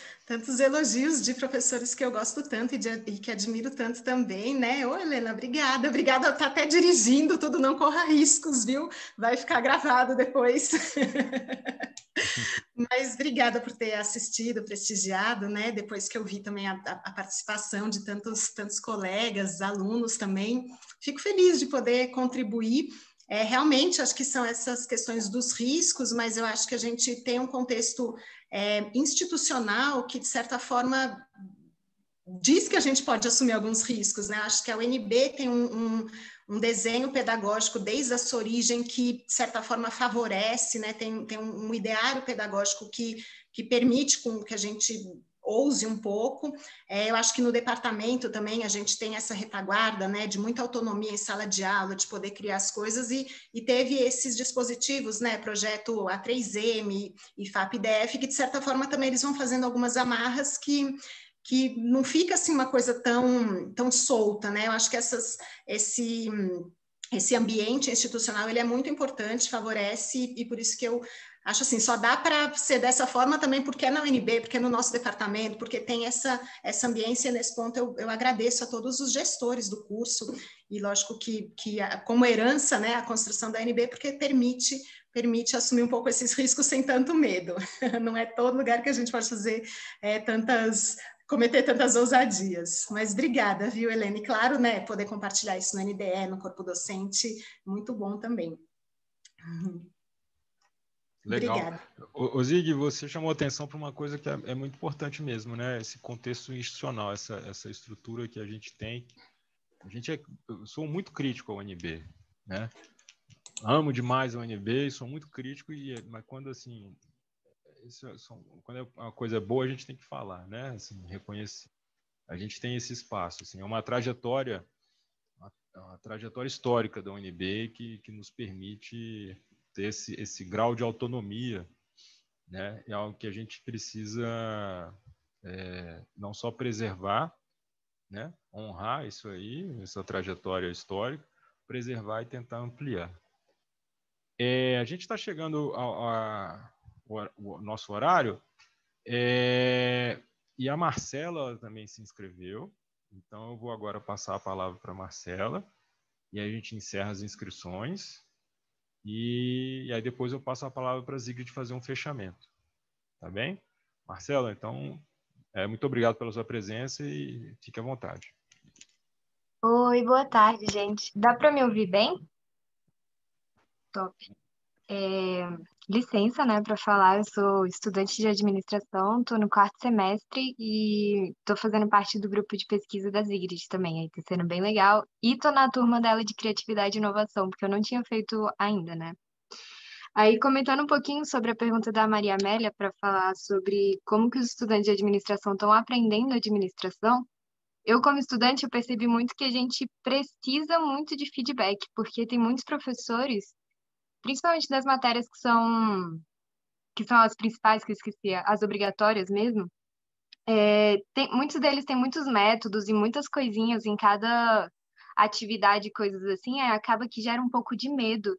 Speaker 2: elogios de professores que eu gosto tanto e que admiro tanto também, né? Ô, Helena, obrigada. Obrigada, tá até dirigindo tudo, não corra riscos, viu? Vai ficar gravado depois. Mas obrigada por ter assistido, prestigiado, né? Depois que eu vi também a participação de tantos colegas, alunos também. Fico feliz de poder contribuir. Realmente, acho que são essas questões dos riscos, mas eu acho que a gente tem um contexto institucional que, de certa forma, diz que a gente pode assumir alguns riscos, né? Acho que a UNB tem um desenho pedagógico desde a sua origem que, de certa forma, favorece, né? Tem um ideário pedagógico que permite com que a gente ouse um pouco. Eu acho que no departamento também a gente tem essa retaguarda, né, de muita autonomia em sala de aula, de poder criar as coisas, e teve esses dispositivos, né, projeto A3M e FAPDF, que de certa forma também eles vão fazendo algumas amarras que não fica assim uma coisa tão solta, né? Eu acho que esse ambiente institucional ele é muito importante, favorece, e por isso que eu acho assim, só dá para ser dessa forma também porque é na UNB, porque é no nosso departamento, porque tem essa ambiência. Nesse ponto eu agradeço a todos os gestores do curso, e lógico que como herança, né, a construção da UNB, porque permite assumir um pouco esses riscos sem tanto medo. Não é todo lugar que a gente pode fazer cometer tantas ousadias. Mas obrigada, viu, Helena? E claro, né, poder compartilhar isso no NDE, no corpo docente, muito bom também.
Speaker 1: Legal.
Speaker 2: Obrigada.
Speaker 1: Ô Zig, você chamou atenção para uma coisa que é muito importante mesmo, né? Esse contexto institucional, essa estrutura que a gente tem. Eu sou muito crítico ao UNB, né? Amo demais a UNB e sou muito crítico, mas quando assim, quando é uma coisa boa, a gente tem que falar, né? Assim, reconhecer. A gente tem esse espaço, assim, é uma trajetória histórica da UNB que nos permite ter esse grau de autonomia, né? É algo que a gente precisa não só preservar, né? Honrar isso aí, essa trajetória histórica, preservar e tentar ampliar. A gente está chegando ao nosso horário, e a Marcela também se inscreveu, então eu vou agora passar a palavra para a Marcela, e aí a gente encerra as inscrições, e aí depois eu passo a palavra para a Zigrid fazer um fechamento. Tá bem? Marcela, então, muito obrigado pela sua presença e fique à vontade.
Speaker 6: Oi, boa tarde, gente. Dá para me ouvir bem? Top. Licença, né, para falar. Eu sou estudante de administração, estou no 4º semestre e estou fazendo parte do grupo de pesquisa da Zigrid também. Aí está sendo bem legal. E estou na turma dela de criatividade e inovação, porque eu não tinha feito ainda, né? Aí, comentando um pouquinho sobre a pergunta da Maria Amélia, para falar sobre como que os estudantes de administração estão aprendendo administração, eu, como estudante, eu percebi muito que a gente precisa muito de feedback, porque tem muitos professores, principalmente das matérias que são as principais, que eu esqueci, as obrigatórias mesmo, muitos deles têm muitos métodos e muitas coisinhas em cada atividade, coisas assim, aí acaba que gera um pouco de medo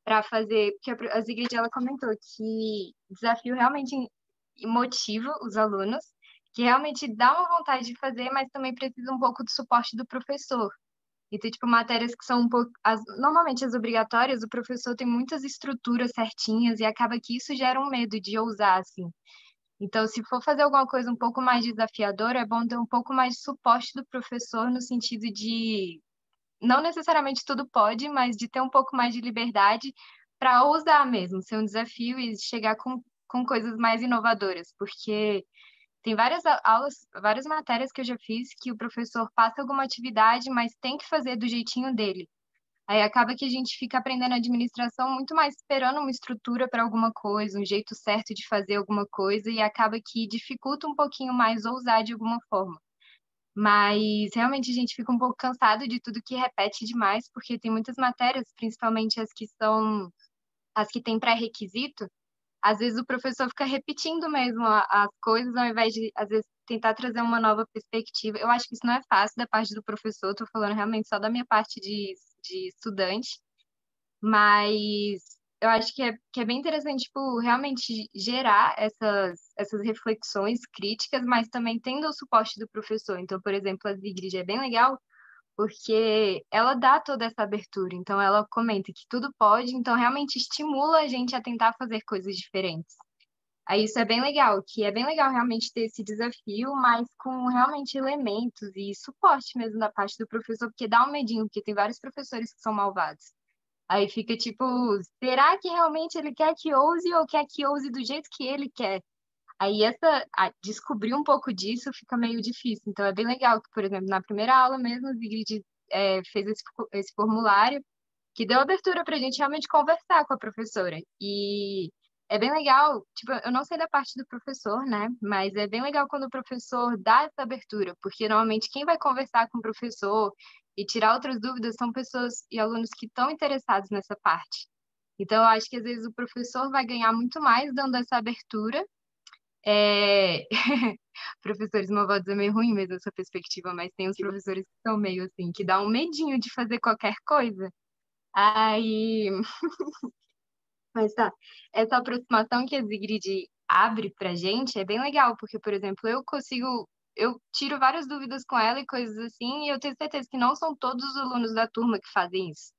Speaker 6: para fazer, porque a Zigrid, ela comentou que o desafio realmente motiva os alunos, que realmente dá uma vontade de fazer, mas também precisa um pouco do suporte do professor. E tem, tipo, matérias que são um pouco... Normalmente, as obrigatórias, o professor tem muitas estruturas certinhas e acaba que isso gera um medo de ousar, assim. Então, se for fazer alguma coisa um pouco mais desafiadora, é bom ter um pouco mais de suporte do professor no sentido de... Não necessariamente tudo pode, mas de ter um pouco mais de liberdade para ousar mesmo, ser um desafio e chegar com coisas mais inovadoras, porque tem várias aulas, várias matérias que eu já fiz que o professor passa alguma atividade, mas tem que fazer do jeitinho dele. Aí acaba que a gente fica aprendendo administração muito mais esperando uma estrutura para alguma coisa, um jeito certo de fazer alguma coisa, e acaba que dificulta um pouquinho mais ousar de alguma forma. Mas realmente a gente fica um pouco cansado de tudo que repete demais, porque tem muitas matérias, principalmente as que têm pré-requisito, às vezes o professor fica repetindo mesmo as coisas, ao invés de, às vezes, tentar trazer uma nova perspectiva. Eu acho que isso não é fácil da parte do professor, estou falando realmente só da minha parte de estudante, mas eu acho que é bem interessante, tipo, realmente gerar essas reflexões críticas, mas também tendo o suporte do professor. Então, por exemplo, a Zigrid é bem legal, porque ela dá toda essa abertura, então ela comenta que tudo pode, então realmente estimula a gente a tentar fazer coisas diferentes. Aí isso é bem legal, que é bem legal realmente ter esse desafio, mas com realmente elementos e suporte mesmo da parte do professor, porque dá um medinho, porque tem vários professores que são malvados. Aí fica tipo, será que realmente ele quer que ouse ou quer que ouse do jeito que ele quer? Aí descobrir um pouco disso fica meio difícil. Então é bem legal que, por exemplo, na primeira aula mesmo, a Zigrid fez esse formulário que deu abertura para a gente realmente conversar com a professora. E é bem legal, tipo, eu não sei da parte do professor, né? Mas é bem legal quando o professor dá essa abertura, porque normalmente quem vai conversar com o professor e tirar outras dúvidas são pessoas e alunos que estão interessados nessa parte. Então, eu acho que às vezes o professor vai ganhar muito mais dando essa abertura. Professores, não vou dizer meio ruim mesmo essa perspectiva, mas tem os professores que são meio assim, que dá um medinho de fazer qualquer coisa. Aí, mas tá, essa aproximação que a Zigrid abre pra gente é bem legal, porque, por exemplo, eu tiro várias dúvidas com ela e coisas assim, e eu tenho certeza que não são todos os alunos da turma que fazem isso.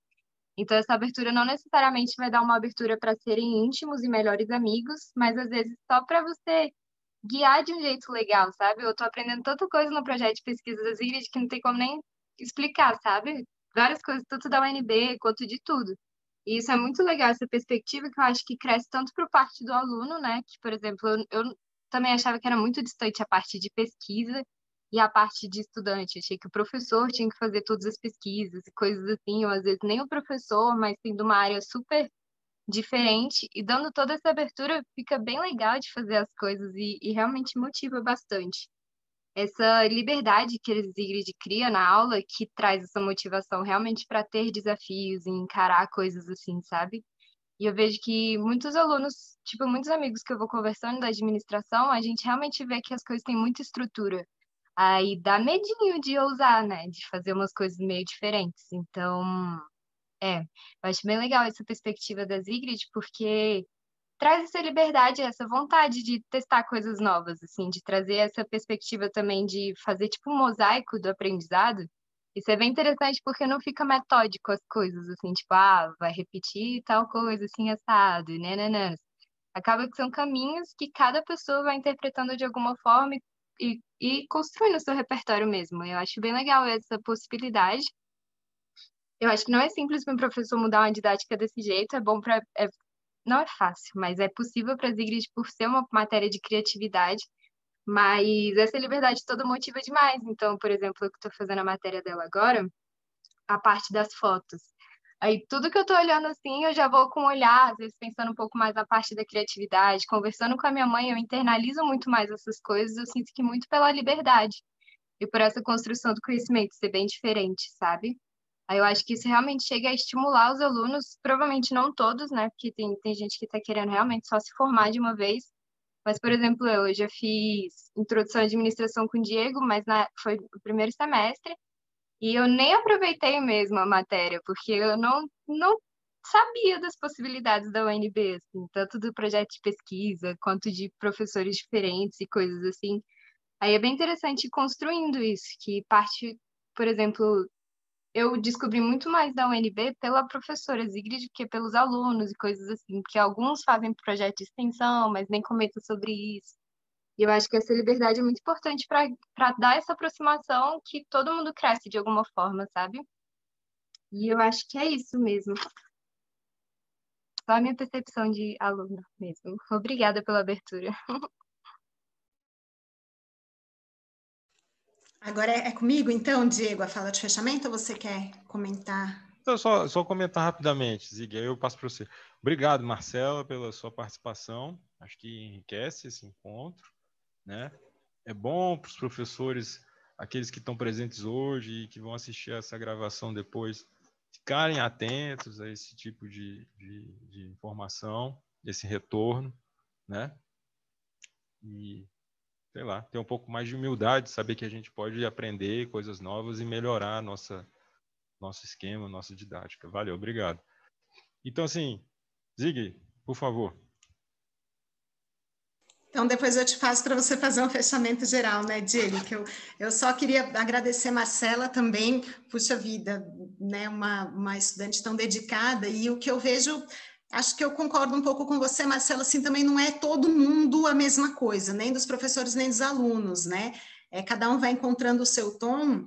Speaker 6: Então, essa abertura não necessariamente vai dar uma abertura para serem íntimos e melhores amigos, mas às vezes só para você guiar de um jeito legal, sabe? Eu tô aprendendo tanta coisa no projeto de pesquisa da Zigrid que não tem como nem explicar, sabe? Várias coisas, tanto da UNB quanto de tudo. E isso é muito legal, essa perspectiva que eu acho que cresce tanto para parte do aluno, né? Que, por exemplo, eu também achava que era muito distante a parte de pesquisa e a parte de estudante. Achei que o professor tinha que fazer todas as pesquisas e coisas assim, ou às vezes nem o professor, mas tendo uma área super diferente e dando toda essa abertura, fica bem legal de fazer as coisas e realmente motiva bastante. Essa liberdade que a Zigrid cria na aula que traz essa motivação realmente para ter desafios e encarar coisas assim, sabe? E eu vejo que muitos alunos, tipo, muitos amigos que eu vou conversando da administração, a gente realmente vê que as coisas têm muita estrutura. Aí dá medinho de ousar, né? De fazer umas coisas meio diferentes. Então, eu acho bem legal essa perspectiva da Zigrid, porque traz essa liberdade, essa vontade de testar coisas novas, assim, de trazer essa perspectiva também de fazer tipo um mosaico do aprendizado. Isso é bem interessante porque não fica metódico as coisas, assim, tipo, vai repetir tal coisa, assim, assado, e nananã. Acaba que são caminhos que cada pessoa vai interpretando de alguma forma e construindo o seu repertório mesmo. Eu acho bem legal essa possibilidade. Eu acho que não é simples para um professor mudar uma didática desse jeito, é bom para. Não é fácil, mas é possível para a Zigrid por ser uma matéria de criatividade, mas essa liberdade toda motiva demais. Então, por exemplo, eu que estou fazendo a matéria dela agora, a parte das fotos. Aí tudo que eu estou olhando assim, eu já vou com um olhar, às vezes pensando um pouco mais na parte da criatividade, conversando com a minha mãe, eu internalizo muito mais essas coisas, eu sinto que muito pela liberdade e por essa construção do conhecimento ser bem diferente, sabe? Aí eu acho que isso realmente chega a estimular os alunos, provavelmente não todos, né? Porque tem gente que está querendo realmente só se formar de uma vez. Mas, por exemplo, eu já fiz introdução à administração com o Diego, mas foi o primeiro semestre, e eu nem aproveitei mesmo a matéria, porque eu não sabia das possibilidades da UNB, assim, tanto do projeto de pesquisa, quanto de professores diferentes e coisas assim. Aí é bem interessante ir construindo isso, que parte, por exemplo, eu descobri muito mais da UNB pela professora Zigrid do que pelos alunos e coisas assim, porque alguns fazem projeto de extensão, mas nem comentam sobre isso. E eu acho que essa liberdade é muito importante para dar essa aproximação que todo mundo cresce de alguma forma, sabe? E eu acho que é isso mesmo. Só a minha percepção de aluno mesmo. Obrigada pela abertura.
Speaker 2: Agora é comigo, então, Diego, a fala de fechamento, ou você quer comentar?
Speaker 1: Então, só comentar rapidamente, Zig, aí eu passo para você. Obrigado, Marcela, pela sua participação. Acho que enriquece esse encontro, né? É bom para os professores, aqueles que estão presentes hoje e que vão assistir essa gravação depois, ficarem atentos a esse tipo de informação, esse retorno, né? E, sei lá, ter um pouco mais de humildade, saber que a gente pode aprender coisas novas e melhorar nosso esquema, nossa didática. Valeu, obrigado. Então, assim, Zig, por favor.
Speaker 2: Então, depois eu te passo para você fazer um fechamento geral, né, Diego? Que eu só queria agradecer a Marcela também, puxa vida, né, uma estudante tão dedicada, e o que eu vejo, acho que eu concordo um pouco com você, Marcela, assim, também não é todo mundo a mesma coisa, nem dos professores, nem dos alunos, né? Cada um vai encontrando o seu tom,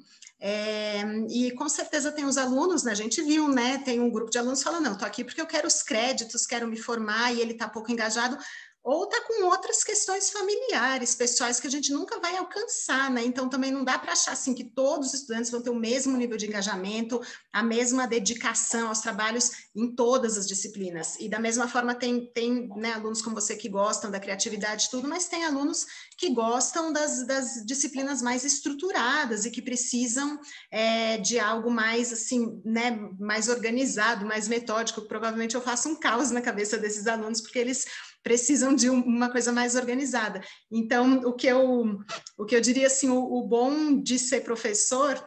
Speaker 2: e com certeza tem os alunos, né? A gente viu, né? Tem um grupo de alunos que fala, não, estou aqui porque eu quero os créditos, quero me formar, e ele está pouco engajado. ou está com outras questões familiares, pessoais que a gente nunca vai alcançar, né? Então também não dá para achar assim que todos os estudantes vão ter o mesmo nível de engajamento, a mesma dedicação aos trabalhos em todas as disciplinas. E da mesma forma tem né, alunos como você que gostam da criatividade e tudo, mas tem alunos que gostam das disciplinas mais estruturadas e que precisam de algo mais assim, né, mais organizado, mais metódico. Provavelmente eu faço um caos na cabeça desses alunos, porque eles precisam de uma coisa mais organizada. Então, o que eu diria assim, o bom de ser professor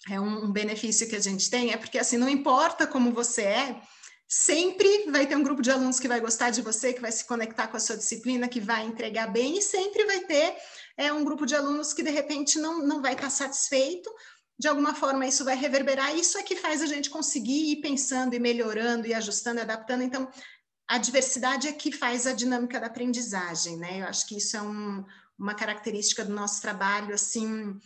Speaker 2: é um benefício que a gente tem, é porque assim, não importa como você sempre vai ter um grupo de alunos que vai gostar de você, que vai se conectar com a sua disciplina, que vai entregar bem, e sempre vai ter um grupo de alunos que de repente não vai estar satisfeito. De alguma forma isso vai reverberar, isso é que faz a gente conseguir ir pensando e melhorando e ajustando e adaptando. Então, a diversidade é que faz a dinâmica da aprendizagem, né? Eu acho que isso é uma característica do nosso trabalho, assim,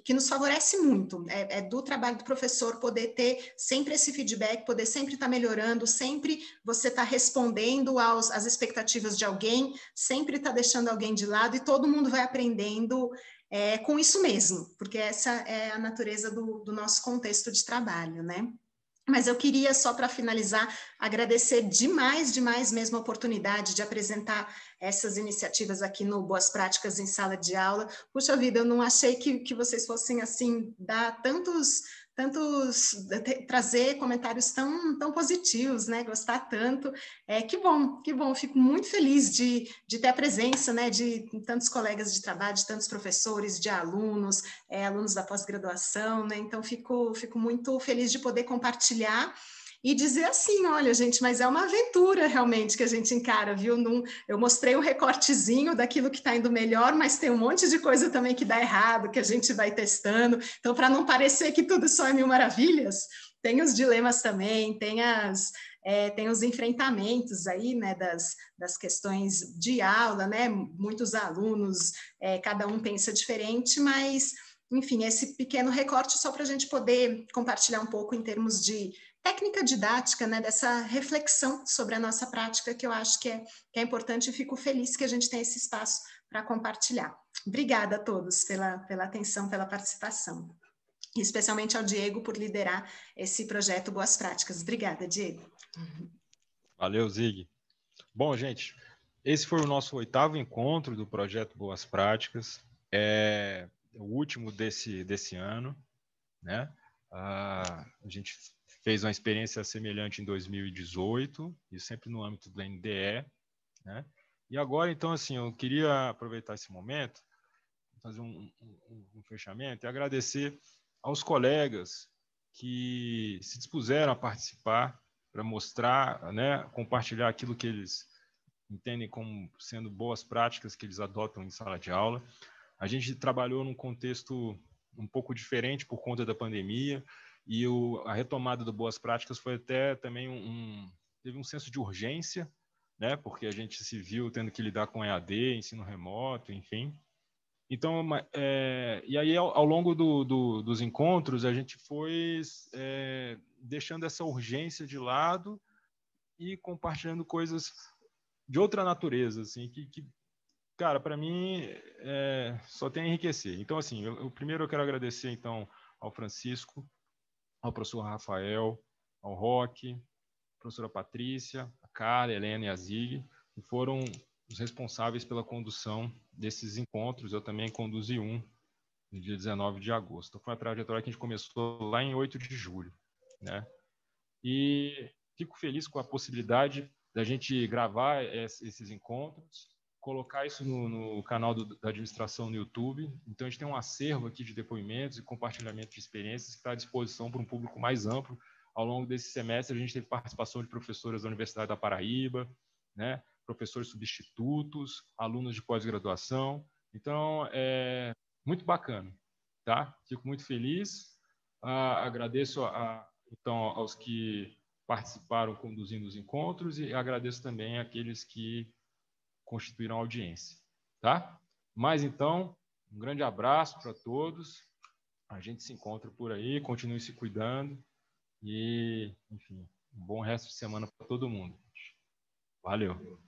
Speaker 2: que nos favorece muito. É do trabalho do professor poder ter sempre esse feedback, poder sempre estar melhorando, sempre você estar respondendo às expectativas de alguém, sempre estar deixando alguém de lado, e todo mundo vai aprendendo com isso mesmo, porque essa é a natureza do nosso contexto de trabalho, né? Mas eu queria, só para finalizar, agradecer demais, demais mesmo a oportunidade de apresentar essas iniciativas aqui no Boas Práticas em Sala de Aula. Puxa vida, eu não achei que vocês fossem, assim, dar trazer comentários tão positivos, né? Gostar tanto. Que bom, fico muito feliz de ter a presença, né, de tantos colegas de trabalho, de tantos professores, de alunos, alunos da pós-graduação, né? Então, fico muito feliz de poder compartilhar e dizer assim, olha, gente, mas é uma aventura realmente que a gente encara, viu? Eu mostrei um recortezinho daquilo que está indo melhor, mas tem um monte de coisa também que dá errado, que a gente vai testando. Então, para não parecer que tudo só é mil maravilhas, tem os dilemas também, tem os enfrentamentos aí, né, das questões de aula, né? Muitos alunos, cada um pensa diferente, mas enfim, esse pequeno recorte só para a gente poder compartilhar um pouco em termos de técnica didática, né, dessa reflexão sobre a nossa prática, que eu acho que é importante, e fico feliz que a gente tenha esse espaço para compartilhar. Obrigada a todos pela atenção, pela participação, e especialmente ao Diego por liderar esse projeto Boas Práticas. Obrigada, Diego.
Speaker 1: Valeu, Zig. Bom, gente, esse foi o nosso 8º encontro do projeto Boas Práticas. É o último desse ano, né? A gente fez uma experiência semelhante em 2018, e sempre no âmbito do NDE, né? E agora, então, assim, eu queria aproveitar esse momento, fazer um fechamento e agradecer aos colegas que se dispuseram a participar para mostrar, né, compartilhar aquilo que eles entendem como sendo boas práticas que eles adotam em sala de aula. A gente trabalhou num contexto um pouco diferente por conta da pandemia, e a retomada do Boas Práticas foi até também teve um senso de urgência, né, porque a gente se viu tendo que lidar com EAD, ensino remoto, enfim. Então, e aí ao longo dos encontros, a gente foi deixando essa urgência de lado e compartilhando coisas de outra natureza, assim, que cara, para mim, só tem a enriquecer. Então, assim, primeiro eu quero agradecer, então, ao Francisco, ao professor Rafael, ao Roque, à professora Patrícia, a Carla, a Helena e a Zig, que foram os responsáveis pela condução desses encontros. Eu também conduzi um no dia 19 de agosto. Foi uma trajetória que a gente começou lá em 8 de julho, né? E fico feliz com a possibilidade da gente gravar esses encontros, colocar isso no canal da administração no YouTube. Então, a gente tem um acervo aqui de depoimentos e compartilhamento de experiências que está à disposição para um público mais amplo. Ao longo desse semestre, a gente teve participação de professoras da Universidade da Paraíba, né? Professores substitutos, alunos de pós-graduação. Então, é muito bacana, tá? Fico muito feliz. Agradeço então aos que participaram conduzindo os encontros, e agradeço também àqueles que constituíram a audiência, tá? Mas então, um grande abraço para todos. A gente se encontra por aí, continue se cuidando e, enfim, um bom resto de semana para todo mundo. Valeu.